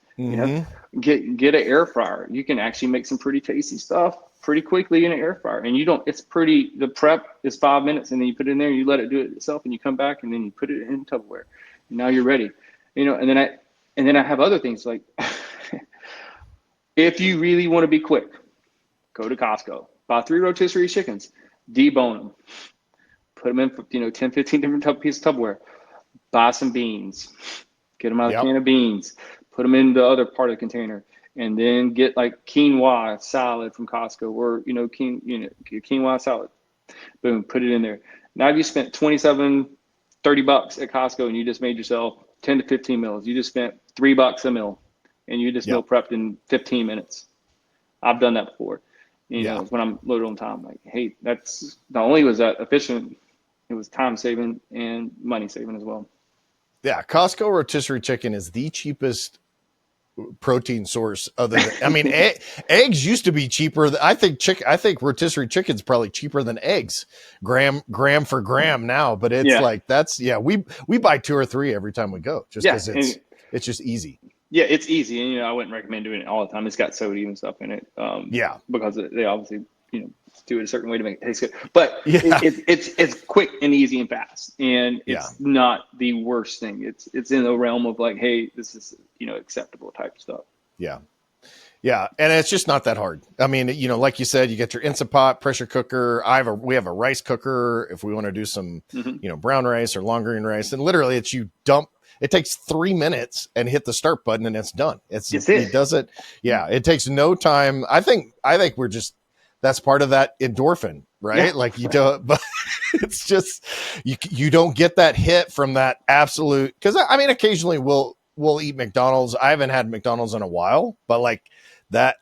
Get an air fryer. You can actually make some pretty tasty stuff pretty quickly in an air fryer. And the prep is 5 minutes, and then you put it in there, you let it do it itself, and you come back and then you put it in Tupperware. And now you're ready. And then I have other things like, if you really want to be quick, go to Costco, buy 3 rotisserie chickens, debone them, put them in 10, 15 different pieces of Tupperware, buy some beans, get them out of a can of beans, put them in the other part of the container, and then get like quinoa salad from Costco or, quinoa salad. Boom, put it in there. Now you spent $27, $30 at Costco, and you just made yourself 10 to 15 meals. You just spent $3 a meal, and you just meal prepped in 15 minutes. I've done that before. When I'm loaded on time, like, hey, that's not only was that efficient, it was time saving and money saving as well. Yeah, Costco rotisserie chicken is the cheapest protein source other than eggs used to be cheaper. I think rotisserie chicken's probably cheaper than eggs, gram for gram now, but it's we buy 2 or 3 every time we go just because it's just easy. Yeah, it's easy, and I wouldn't recommend doing it all the time. It's got sodium and stuff in it. Because they obviously do it a certain way to make it taste good. But it's quick and easy and fast, and it's not the worst thing. It's in the realm of like, hey, this is acceptable type stuff. Yeah, and it's just not that hard. I mean, like you said, you get your Instant Pot, pressure cooker. We have a rice cooker if we want to do some brown rice or long grain rice, and literally it's you dump. It takes 3 minutes and hit the start button and it's done. It does it. Yeah. It takes no time. I think we're just, that's part of that endorphin, right? Like you don't, but it's just, you don't get that hit from that absolute, cause occasionally we'll eat McDonald's. I haven't had McDonald's in a while, but like that,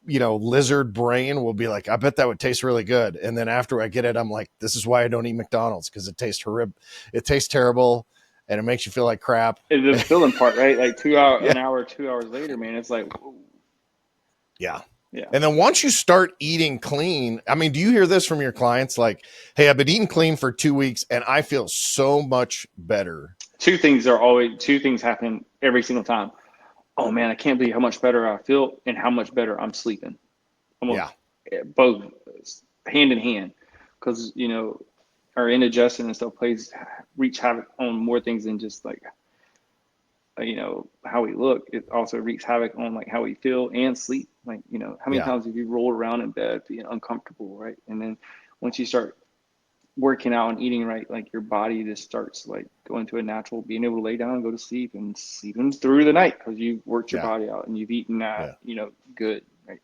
lizard brain will be like, I bet that would taste really good. And then after I get it, I'm like, this is why I don't eat McDonald's. Cause it tastes horrible. It tastes terrible. And it makes you feel like crap. The filling part, right? Like 2 hours, an hour, 2 hours later, man, it's like, whoa. Yeah. And then once you start eating clean, do you hear this from your clients? Like, hey, I've been eating clean for 2 weeks and I feel so much better. Two things happen every single time. Oh man, I can't believe how much better I feel and how much better I'm sleeping. Both hand in hand. Because, our indigestion and stuff wreaks havoc on more things than just like, how we look. It also wreaks havoc on like how we feel and sleep. Like, how many times have you rolled around in bed being uncomfortable, right? And then once you start working out and eating right, like your body just starts like going to a natural, being able to lay down and go to sleep and sleeping through the night because you've worked your body out and you've eaten that, good, right?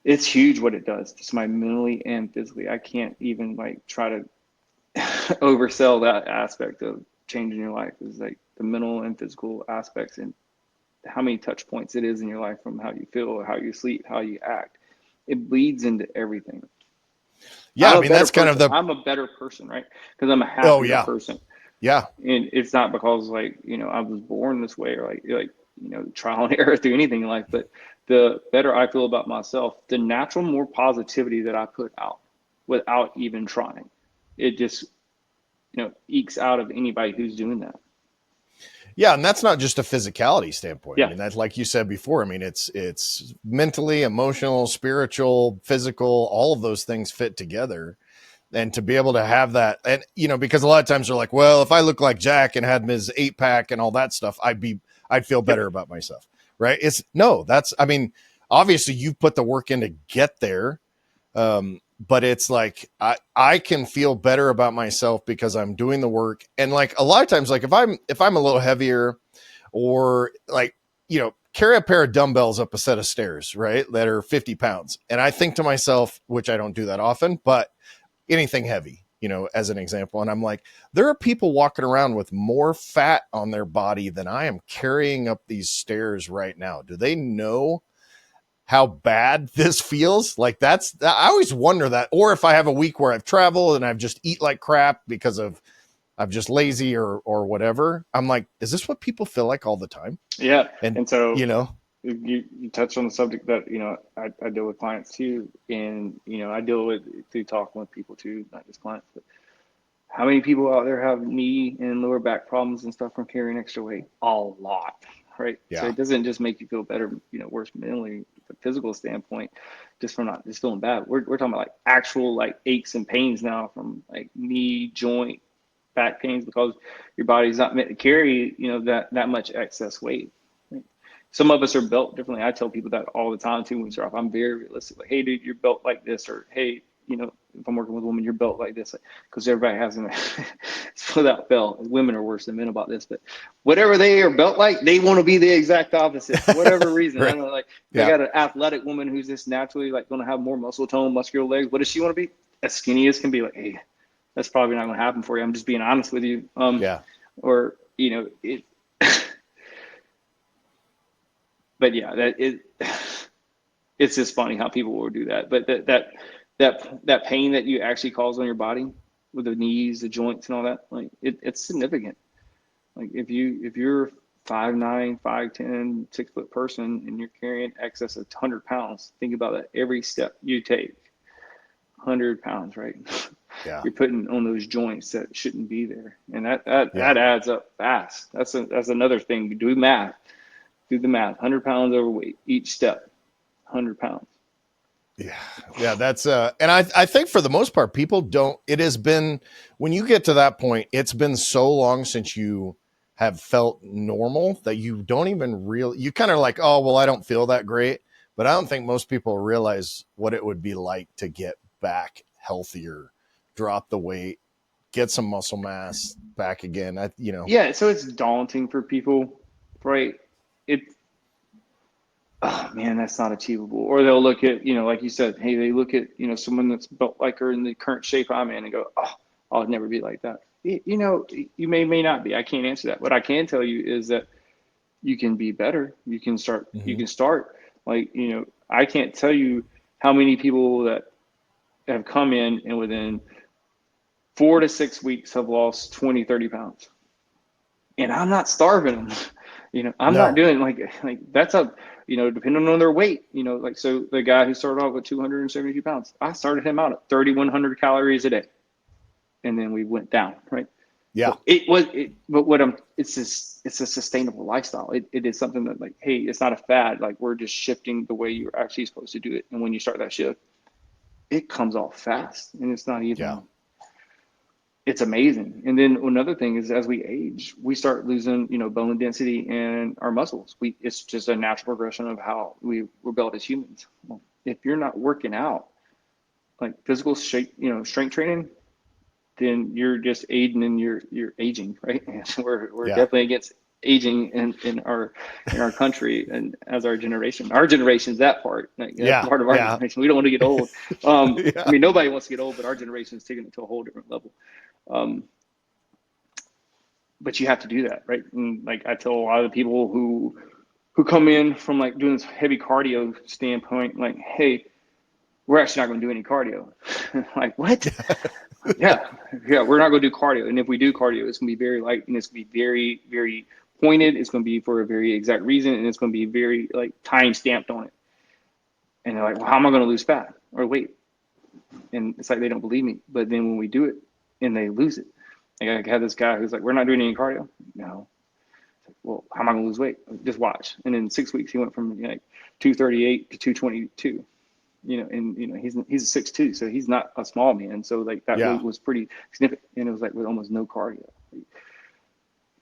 It's huge what it does to my mentally and physically. I can't even like try to oversell that aspect of changing your life. Is like the mental and physical aspects and how many touch points it is in your life from how you feel, how you sleep, how you act. It bleeds into everything. Yeah, that's kind of I'm a better person, right? Because I'm a happier person. Yeah. And it's not because like, I was born this way or like trial and error through anything in life, but the better I feel about myself, the natural more positivity that I put out without even trying, it just, ekes out of anybody who's doing that. Yeah. And that's not just a physicality standpoint. Yeah. That's like you said before. It's mentally, emotional, spiritual, physical, all of those things fit together. And to be able to have that, and, because a lot of times they're like, well, if I look like Jack and had his 8-pack and all that stuff, I'd feel better about myself. Right. Obviously you've put the work in to get there. but it's like I can feel better about myself because I'm doing the work. And like a lot of times, like if I'm a little heavier, or like, carry a pair of dumbbells up a set of stairs, right, that are 50 pounds. And I think to myself, which I don't do that often, but anything heavy, as an example. And I'm like, there are people walking around with more fat on their body than I am carrying up these stairs right now. Do they know how bad this feels? Like I always wonder that. Or if I have a week where I've traveled and I've just eat like crap because I'm just lazy or whatever, I'm like, is this what people feel like all the time? Yeah. And, And so you touched on the subject that, I deal with clients too. And, I deal with through talking with people too, not just clients, but how many people out there have knee and lower back problems and stuff from carrying extra weight? A lot, right? yeah, So it doesn't just make you feel better, worse mentally, the physical standpoint, just from not just feeling bad. We're talking about like actual like aches and pains now from like knee, joint, back pains because your body's not meant to carry, that much excess weight. Right? Some of us are built differently. I tell people that all the time too when we start off. I'm very realistic. Like, hey, dude, you're built like this, or hey, if I'm working with a woman, you're built like this, because everybody has an without fail. Women are worse than men about this, but whatever they are built like, they want to be the exact opposite for whatever reason. right. I don't know, like they got an athletic woman who's just naturally like going to have more muscle tone, muscular legs. What does she want to be? As skinny as can be. Like, hey, that's probably not going to happen for you. I'm just being honest with you. Yeah. Or it. But yeah, it's just funny how people will do that. But that pain that you actually cause on your body with the knees, the joints, and all that, like it's significant. Like if you're 5'9", 5'10", 6-foot person and you're carrying excess of 100 pounds, think about that every step you take. 100 pounds, right? Yeah. You're putting on those joints that shouldn't be there, and that adds up fast. That's another thing. Do the math. 100 pounds overweight each step. 100 pounds. Yeah, that's and I think for the most part people don't. It has been, when you get to that point, it's been so long since you have felt normal that you don't even you kind of like, oh well, I don't feel that great. But I don't think most people realize what it would be like to get back healthier, drop the weight, get some muscle mass back again. Yeah, so it's daunting for people, right? Oh man, that's not achievable. Or they'll look at, like you said, hey, they look at, someone that's built like her in the current shape I'm in and go, oh, I'll never be like that. You may not be. I can't answer that. What I can tell you is that you can be better. You can start. Mm-hmm. You can start. Like, I can't tell you how many people that have come in and within 4 to 6 weeks have lost 20, 30 pounds. And I'm not starving them. I'm not doing like that's depending on their weight, like, so the guy who started off with 272 pounds, I started him out at 3,100 calories a day. And then we went down, right? Yeah. But it's a sustainable lifestyle. It is something that, like, hey, it's not a fad. Like, we're just shifting the way you're actually supposed to do it. And when you start that shift, it comes off fast, and it's not even, it's amazing. And then another thing is, as we age, we start losing, bone density and our muscles. It's just a natural progression of how we're built as humans. Well, if you're not working out, like physical shape, strength training, then you're just aiding in your aging, right? And we're definitely against aging in our country and as our generation. Our generation's that part. Like, that's part of our generation. We don't want to get old. I mean, nobody wants to get old, but our generation is taking it to a whole different level. But you have to do that, right? And like I tell a lot of the people who come in from like doing this heavy cardio standpoint, like, hey, we're actually not going to do any cardio. Like, what? yeah, we're not going to do cardio. And if we do cardio, it's going to be very light, and it's going to be very, very pointed. It's going to be for a very exact reason, and it's going to be very like time stamped on it. And they're like, well, how am I going to lose fat or weight? And it's like they don't believe me. But then when we do it and they lose it, like I had this guy who's like, we're not doing any cardio. No. Like, well, how am I going to lose weight? Just watch. And in 6 weeks, he went from like 238 to 222. And he's a 6'2", so he's not a small man. So like that weight was pretty significant, and it was like with almost no cardio.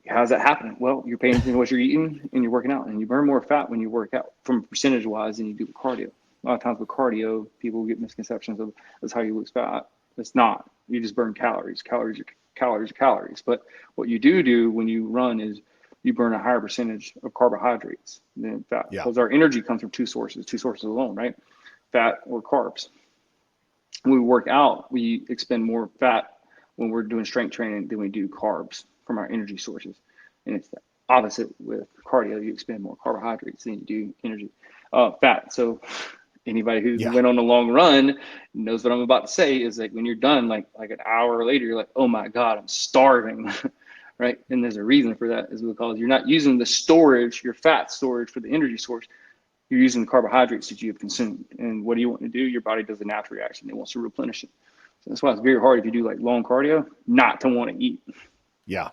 How's that happening? Well, you're paying attention to what you're eating and you're working out, and you burn more fat when you work out from percentage wise than you do with cardio. A lot of times with cardio, people get misconceptions of that's how you lose fat. It's not. You just burn calories. Calories are calories are calories. But what you do when you run is you burn a higher percentage of carbohydrates than fat, Yeah. because our energy comes from two sources alone, right? Fat or carbs. When we work out, we expend more fat when we're doing strength training than we do carbs from our energy sources. And it's the opposite with cardio. You expend more carbohydrates than you do energy, fat. So anybody who's Yeah. went on a long run knows what I'm about to say is like when you're done, like an hour later, you're like, oh my God, I'm starving. Right. And there's a reason for that, is because you're not using the storage, your fat storage for the energy source. You're using the carbohydrates that you have consumed. And what do you want to do? Your body does a natural reaction. It wants to replenish it. So that's why it's very hard if you do like long cardio not to want to eat. Yeah.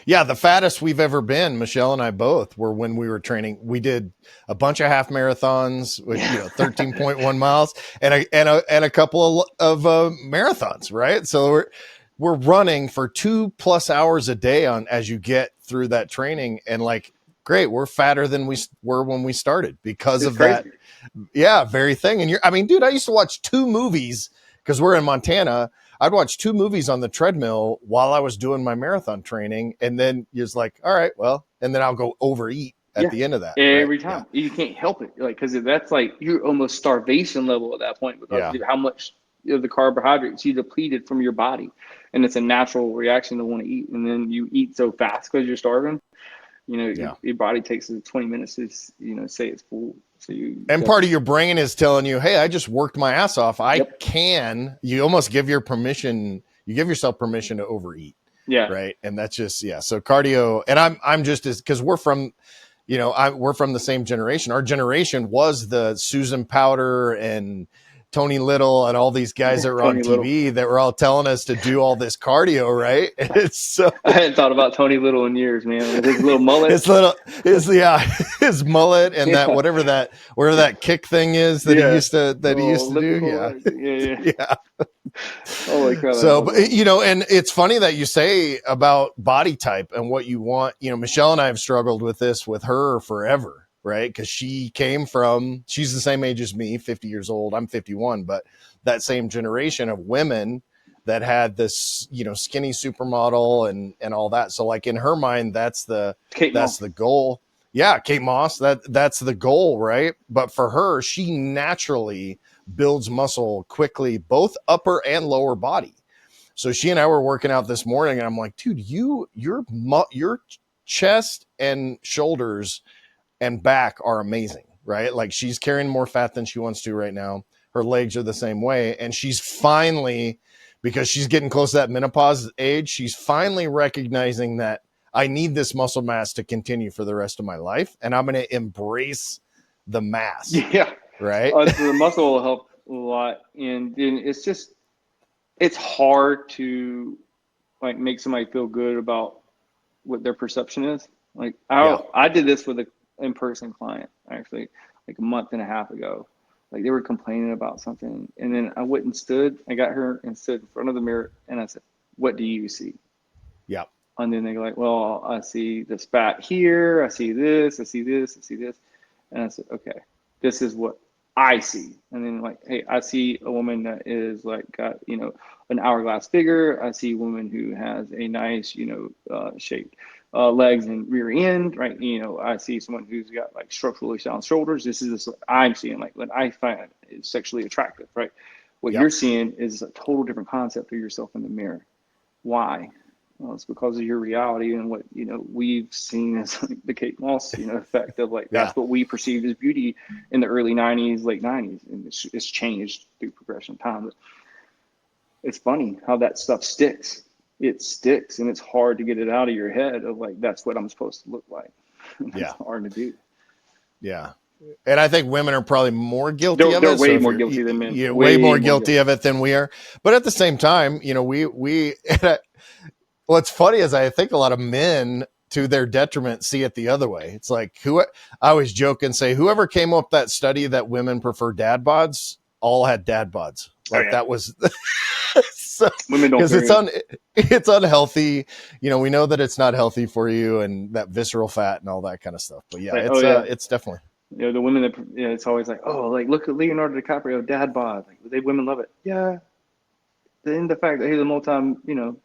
Yeah, the fattest we've ever been, Michelle and I both, were when we were training. We did a bunch of half marathons with 13.1 miles and a couple of marathons, right? So we're running for 2+ hours a day on as you get through that training, and like, great, we're fatter than we were when we started because It's of crazy. that. Yeah, very thing. And dude, I used to watch 2 movies because we're in Montana. I'd watch 2 movies on the treadmill while I was doing my marathon training. And then you're just like, all right, well, and then I'll go overeat at the end of that. Every Right? time. You can't help it. Like, because that's like you're almost starvation level at that point, because Yeah. how much of the carbohydrates you depleted from your body. And it's a natural reaction to want to eat. And then you eat so fast because you're starving. Your body takes 20 minutes to, say it's full. So and part of your brain is telling you, hey, I just worked my ass off. You almost give yourself permission to overeat. Yeah. Right. And that's just, So cardio, and I'm just as, cause we're from the same generation. Our generation was the Susan Powder and Tony Little and all these guys that were on TV that were all telling us to do all this cardio, right? It's so I hadn't thought about Tony Little in years, man. With his little mullet. his mullet and that whatever that kick thing is that he used to do. Yeah. Holy crap. So, but, and it's funny that you say about body type and what you want. Michelle and I have struggled with this with her forever. Right. Because she's the same age as me, 50 years old. I'm 51, but that same generation of women that had this, skinny supermodel and all that. So like in her mind, that's the goal. Yeah. Kate Moss, that's the goal. Right. But for her, she naturally builds muscle quickly, both upper and lower body. So she and I were working out this morning and I'm like, dude, your chest and shoulders and back are amazing, right? Like she's carrying more fat than she wants to right now. Her legs are the same way. And she's finally, because she's getting close to that menopause age, she's finally recognizing that I need this muscle mass to continue for the rest of my life. And I'm going to embrace the mass. Yeah. Right. The muscle will help a lot. And it's hard to like make somebody feel good about what their perception is. Like I did this with a in-person client actually like a month and a half ago. Like they were complaining about something, and then I went and stood. I got her and stood in front of the mirror, and I said, "What do you see?" Yeah. And then they go like, "Well, I see this fat here. I see this. I see this. I see this." And I said, "Okay, this is what I see." And then like, "Hey, I see a woman that is like got an hourglass figure. I see a woman who has a nice shaped legs and rear end, right? I see someone who's got like structurally sound shoulders. This is what I'm seeing, like what I find is sexually attractive, right? What you're seeing is a total different concept of yourself in the mirror. Why? Well, it's because of your reality and what we've seen as like the Kate Moss effect of like that's what we perceived as beauty in the early 90s, late 90s, and it's changed through progression of time. But it's funny how that stuff sticks. It sticks, and it's hard to get it out of your head of like that's what I'm supposed to look like. It's hard to do. Yeah. And I think women are probably more guilty of it. They're way more guilty than men. Way more guilty of it than we are. But at the same time, what's funny is I think a lot of men, to their detriment, see it the other way. It's like I always joke and say, whoever came up with that study that women prefer dad bods all had dad bods. Like that was so, women don't, because it's unhealthy. We know that it's not healthy for you, and that visceral fat and all that kind of stuff. But yeah, it's definitely. The women that, it's always like, oh, like look at Leonardo DiCaprio, dad bod. Like, women love it. Yeah. The fact that he's a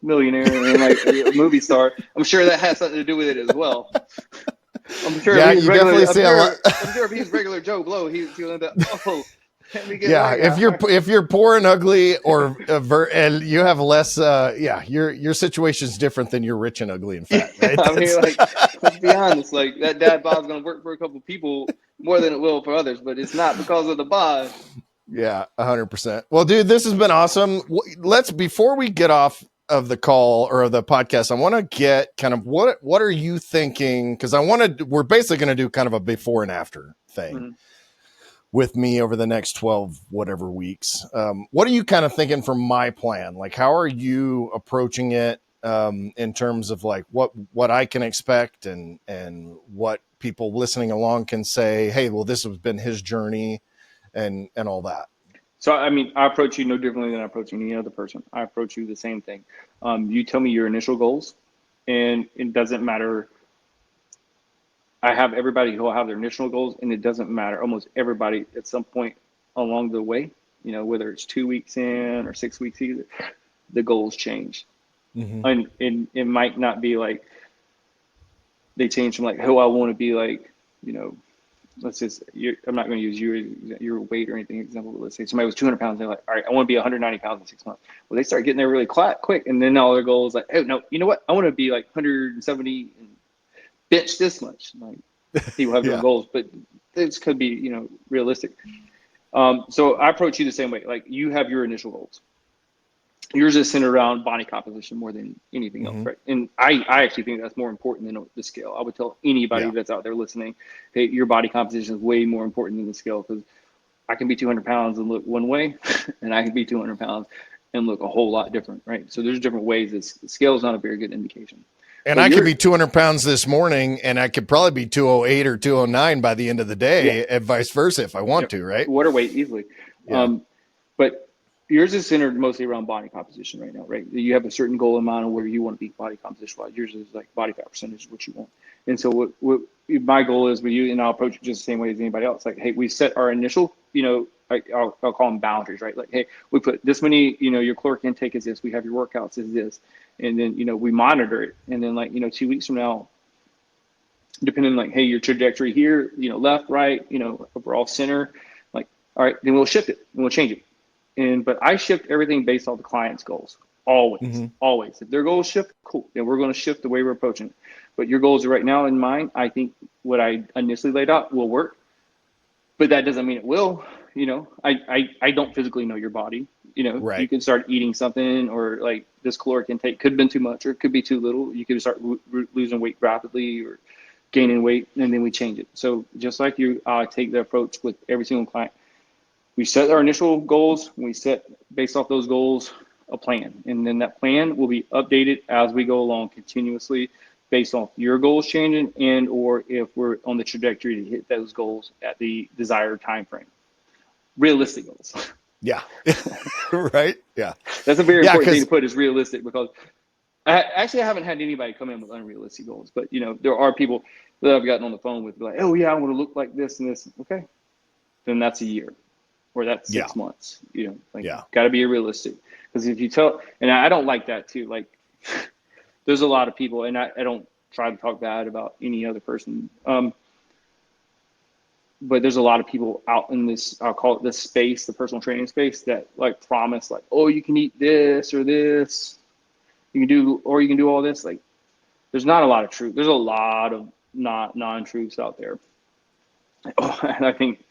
millionaire and like a movie star, I'm sure that has something to do with it as well. I'm sure Yeah, if he's you regular, definitely see a lot. I'm sure if he's regular Joe Blow, he's feeling that. Oh, let me get Yeah, that guy. if you're poor and ugly, or and you have less, your situation's different than you're rich and ugly and Yeah, fat, right? I mean, That's like, let's be honest. Like that dad bod's gonna work for a couple people more than it will for others, but it's not because of the bod. yeah, 100%. Well, dude, this has been awesome. Let's before we get off of the call or of the podcast, I want to get kind of what are you thinking? Because we're basically going to do kind of a before and after thing. Mm-hmm. With me over the next 12 whatever weeks. What are you kind of thinking from my plan? Like, how are you approaching it in terms of like what I can expect and what people listening along can say, hey, well, this has been his journey and all that. So, I mean, I approach you no differently than I approach any other person. I approach you the same thing. You tell me your initial goals, and it doesn't matter. I have everybody who will have their initial goals, and it doesn't matter. Almost everybody at some point along the way, whether it's 2 weeks in or 6 weeks either, the goals change. Mm-hmm. And it might not be like they change from like who I want to be like, let's just, I'm not going to use your weight or anything example, but let's say somebody was 200 pounds. They're like, all right, I want to be 190 pounds in 6 months. Well, they start getting there really quick. And then all their goals like, oh, no, you know what? I want to be like 170 and bench this much. Like people have their goals, but this could be, realistic. So I approach you the same way. Like you have your initial goals. Yours is centered around body composition more than anything else, right? And I actually think that's more important than the scale. I would tell anybody that's out there listening, hey, your body composition is way more important than the scale, because I can be 200 pounds and look one way, and I can be 200 pounds and look a whole lot different, right? So there's different ways. The scale is not a very good indication. And I could be 200 pounds this morning, and I could probably be 208 or 209 by the end of the day, and vice versa if I want to, right? Water weight easily. Yeah. But yours is centered mostly around body composition right now, right? You have a certain goal in mind of where you want to be body composition-wise. Yours is like body fat percentage is what you want. And so what my goal is with you, and I'll approach it just the same way as anybody else. Like, hey, we set our initial, I'll call them boundaries, right? Like, hey, we put this many, your caloric intake is this. We have your workouts is this. And then, we monitor it. And then 2 weeks from now, depending on like, hey, your trajectory here, left, right, overall center, like, all right, then we'll shift it and we'll change it. But I shift everything based off the client's goals. Always. If their goals shift, cool. Then we're going to shift the way we're approaching it. But your goals are right now in mind. I think what I initially laid out will work, but that doesn't mean it will. I don't physically know your body. Right. You could start eating something, or like this caloric intake could have been too much, or it could be too little. You could start losing weight rapidly or gaining weight, and then we change it. So just like you, I take the approach with every single client. We set our initial goals. We set, based off those goals, a plan. And then that plan will be updated as we go along continuously based off your goals changing and or if we're on the trajectory to hit those goals at the desired time frame. Realistic goals. Yeah. Right. Yeah. That's a very important thing to put, is realistic, because I haven't had anybody come in with unrealistic goals, but there are people that I've gotten on the phone with like, oh yeah, I want to look like this and this. Okay. Then that's a year. Or that's 6 months, got to be realistic. Because if you tell, and I don't like that too, like there's a lot of people, and I don't try to talk bad about any other person. But there's a lot of people out in this, I'll call it this space, the personal training space, that like promise like, oh, you can eat this or this, you can do all this. Like there's not a lot of truth. There's a lot of non-truths out there. Oh, and I think,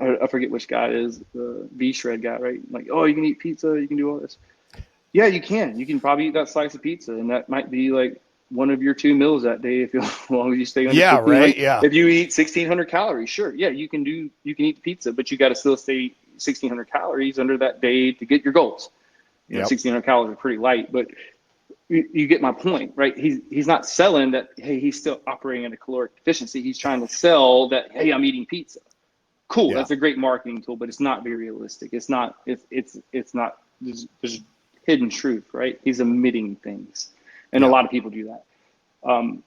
I forget which guy it is, the V-Shred guy, right? Like, oh, you can eat pizza, you can do all this. Yeah, you can. You can probably eat that slice of pizza, and that might be like one of your 2 meals that day if as long as you stay under 1500. Yeah. If you eat 1,600 calories, sure. Yeah, you can eat the pizza, but you got to still stay 1,600 calories under that day to get your goals. 1,600 calories are pretty light, but you get my point, right? He's not selling that, hey, he's still operating at a caloric deficiency. He's trying to sell that, hey, I'm eating pizza. Cool. Yeah. That's a great marketing tool, but it's not very realistic. It's not, it's not, there's hidden truth, right? He's omitting things. And a lot of people do that.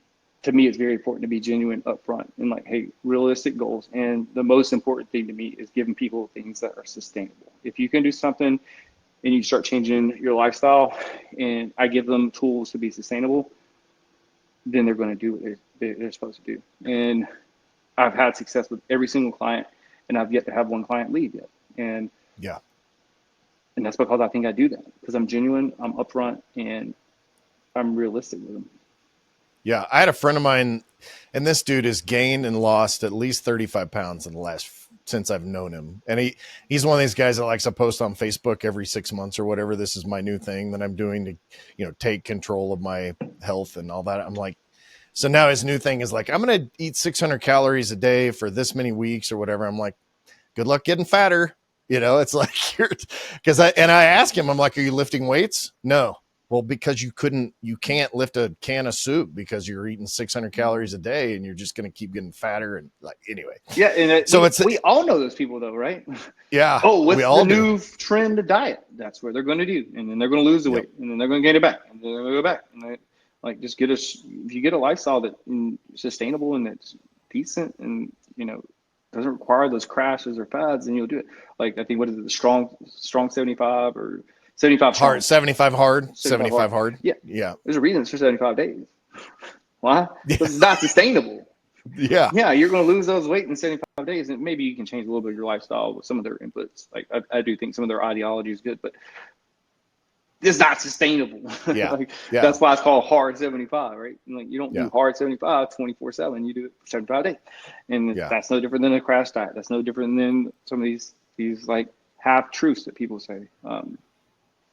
to me, it's very important to be genuine upfront and like, hey, realistic goals. And the most important thing to me is giving people things that are sustainable. If you can do something and you start changing your lifestyle, and I give them tools to be sustainable, then they're going to do what they're supposed to do. And I've had success with every single client, and I've yet to have one client leave yet. And Yeah. And that's because I think I do that, because I'm genuine, I'm upfront, and I'm realistic with them. Yeah. I had a friend of mine, and this dude has gained and lost at least 35 pounds in the last since I've known him. And he's one of these guys that likes to post on Facebook every 6 months or whatever. This is my new thing that I'm doing to, take control of my health and all that. I'm like, so now his new thing is like, I'm going to eat 600 calories a day for this many weeks or whatever. I'm like, good luck getting fatter. It's like, I ask him, I'm like, are you lifting weights? No. Well, because you can't lift a can of soup because you're eating 600 calories a day and you're just going to keep getting fatter. And like, anyway. Yeah. And so we all know those people though, right? Yeah. Oh, what's the new trend of diet? That's what they're going to do. And then they're going to lose the weight, and then they're going to gain it back, and then they're going to go back. And they, like, just if you get a lifestyle that's sustainable and that's decent and, doesn't require those crashes or fads, then you'll do it. Like, I think, what is it, the strong 75 or 75 strong? Hard, 75 hard, 75 hard. Yeah. Yeah. There's a reason it's for 75 days. Why? Because it's not sustainable. Yeah. Yeah, you're going to lose those weight in 75 days, and maybe you can change a little bit of your lifestyle with some of their inputs. Like, I do think some of their ideology is good, but it's not sustainable. Yeah. That's why it's called hard 75, right? And like, you don't do Yeah. hard 75 24/7. You do it for 75 days, and that's no different than a crash diet. That's no different than some of these like half truths that people say.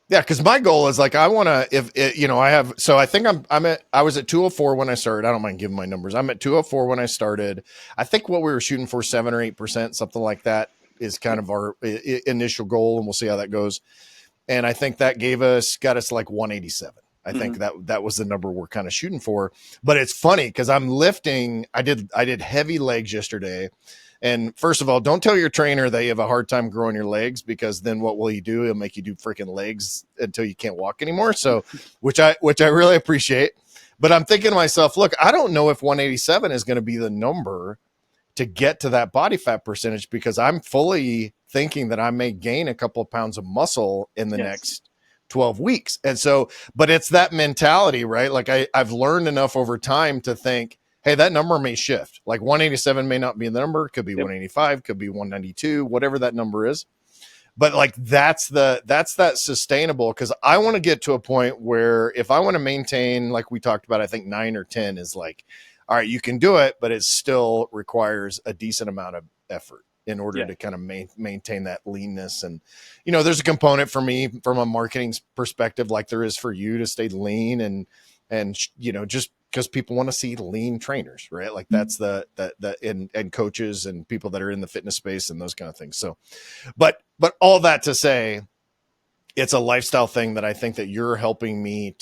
Yeah, because my goal is like, I want to, I have, so I think I was at 204 when I started. I don't mind giving my numbers. I'm at 204 when I started. I think what we were shooting for 7 or 8%, something like that, is kind of our initial goal, and we'll see how that goes. And I think that got us like 187. I think that was the number we're kind of shooting for. But it's funny because I'm lifting. I did heavy legs yesterday. And first of all, don't tell your trainer that you have a hard time growing your legs, because then what will he do? He'll make you do freaking legs until you can't walk anymore. So, which I really appreciate. But I'm thinking to myself, look, I don't know if 187 is going to be the number to get to that body fat percentage, because I'm fully thinking that I may gain a couple of pounds of muscle in the next 12 weeks. And so, but it's that mentality, right? Like I've learned enough over time to think, hey, that number may shift. Like 187 may not be the number. Could be 185, could be 192, whatever that number is. But like, that's that sustainable, because I want to get to a point where if I want to maintain, like we talked about, I think 9 or 10 is like, all right, you can do it, but it still requires a decent amount of effort in order to kind of maintain that leanness. And, there's a component for me from a marketing perspective, like there is for you, to stay lean and, just because people want to see lean trainers, right? Like that's and coaches and people that are in the fitness space and those kind of things. So, but all that to say, it's a lifestyle thing that I think that you're helping me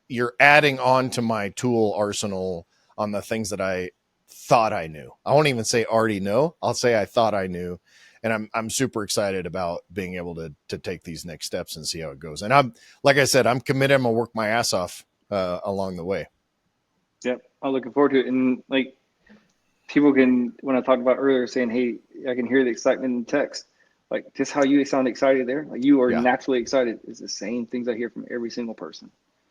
you're adding on to my tool arsenal on the things that I thought I knew. I won't even say already know. I'll say I thought I knew. And I'm super excited about being able to take these next steps and see how it goes. And like I said, I'm committed. I'm gonna work my ass off along the way. Yep. I'm looking forward to it. And like, people can, when I talked about earlier saying, hey, I can hear the excitement in text, like just how you sound excited there. Like you are naturally excited. It's the same things I hear from every single person.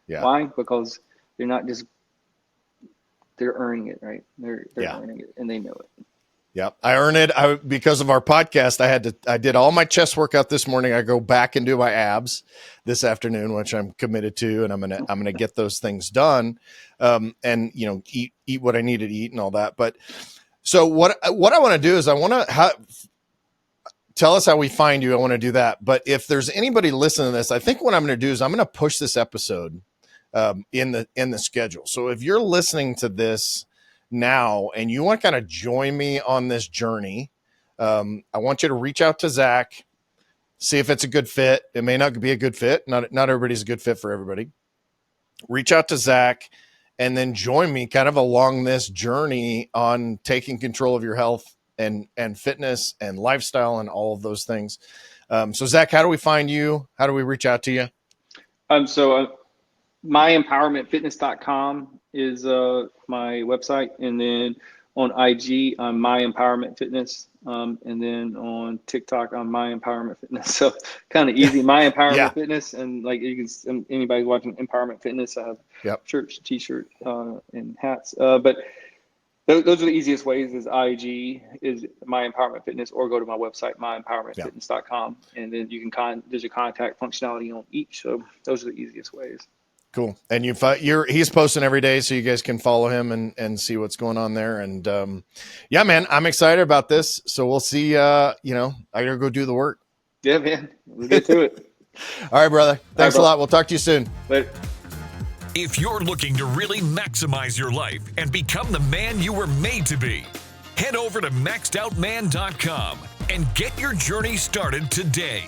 Yeah. Why? Because they're not just, they're earning it, right? They're earning it, and they know it. Yeah, I earn it. Because of our podcast, I did all my chest workout this morning. I go back and do my abs this afternoon, which I'm committed to, and I'm gonna get those things done, and eat what I need to eat and all that. But so what I want to do is I want to tell us how we find you. I want to do that. But if there's anybody listening to this, I think what I'm going to do is I'm going to push this episode in the schedule. So if you're listening to this now and you want to kind of join me on this journey, I want you to reach out to Zach, see if it's a good fit. It may not be a good fit. Not everybody's a good fit for everybody. Reach out to Zach and then join me kind of along this journey on taking control of your health and fitness and lifestyle and all of those things. So Zach, how do we find you? How do we reach out to you? So myempowermentfitness.com is my website, and then on IG I'm My Empowerment Fitness, and then on TikTok I'm My Empowerment Fitness. So kind of easy, My Yeah. Empowerment Fitness, and like you can, anybody watching Empowerment Fitness, I have Yep. shirts, t-shirt, and hats. But those are the easiest ways. Is IG is My Empowerment Fitness, or go to my website Yep. myempowermentfitness.com, and then you can there's a contact functionality on each. So those are the easiest ways. Cool. And he's posting every day, so you guys can follow him and see what's going on there. And yeah, man, I'm excited about this. So we'll see. I gotta go do the work. Yeah, man, we'll get to it. All right, brother. Thanks a lot. We'll talk to you soon. Later. If you're looking to really maximize your life and become the man you were made to be, head over to maxedoutman.com and get your journey started today.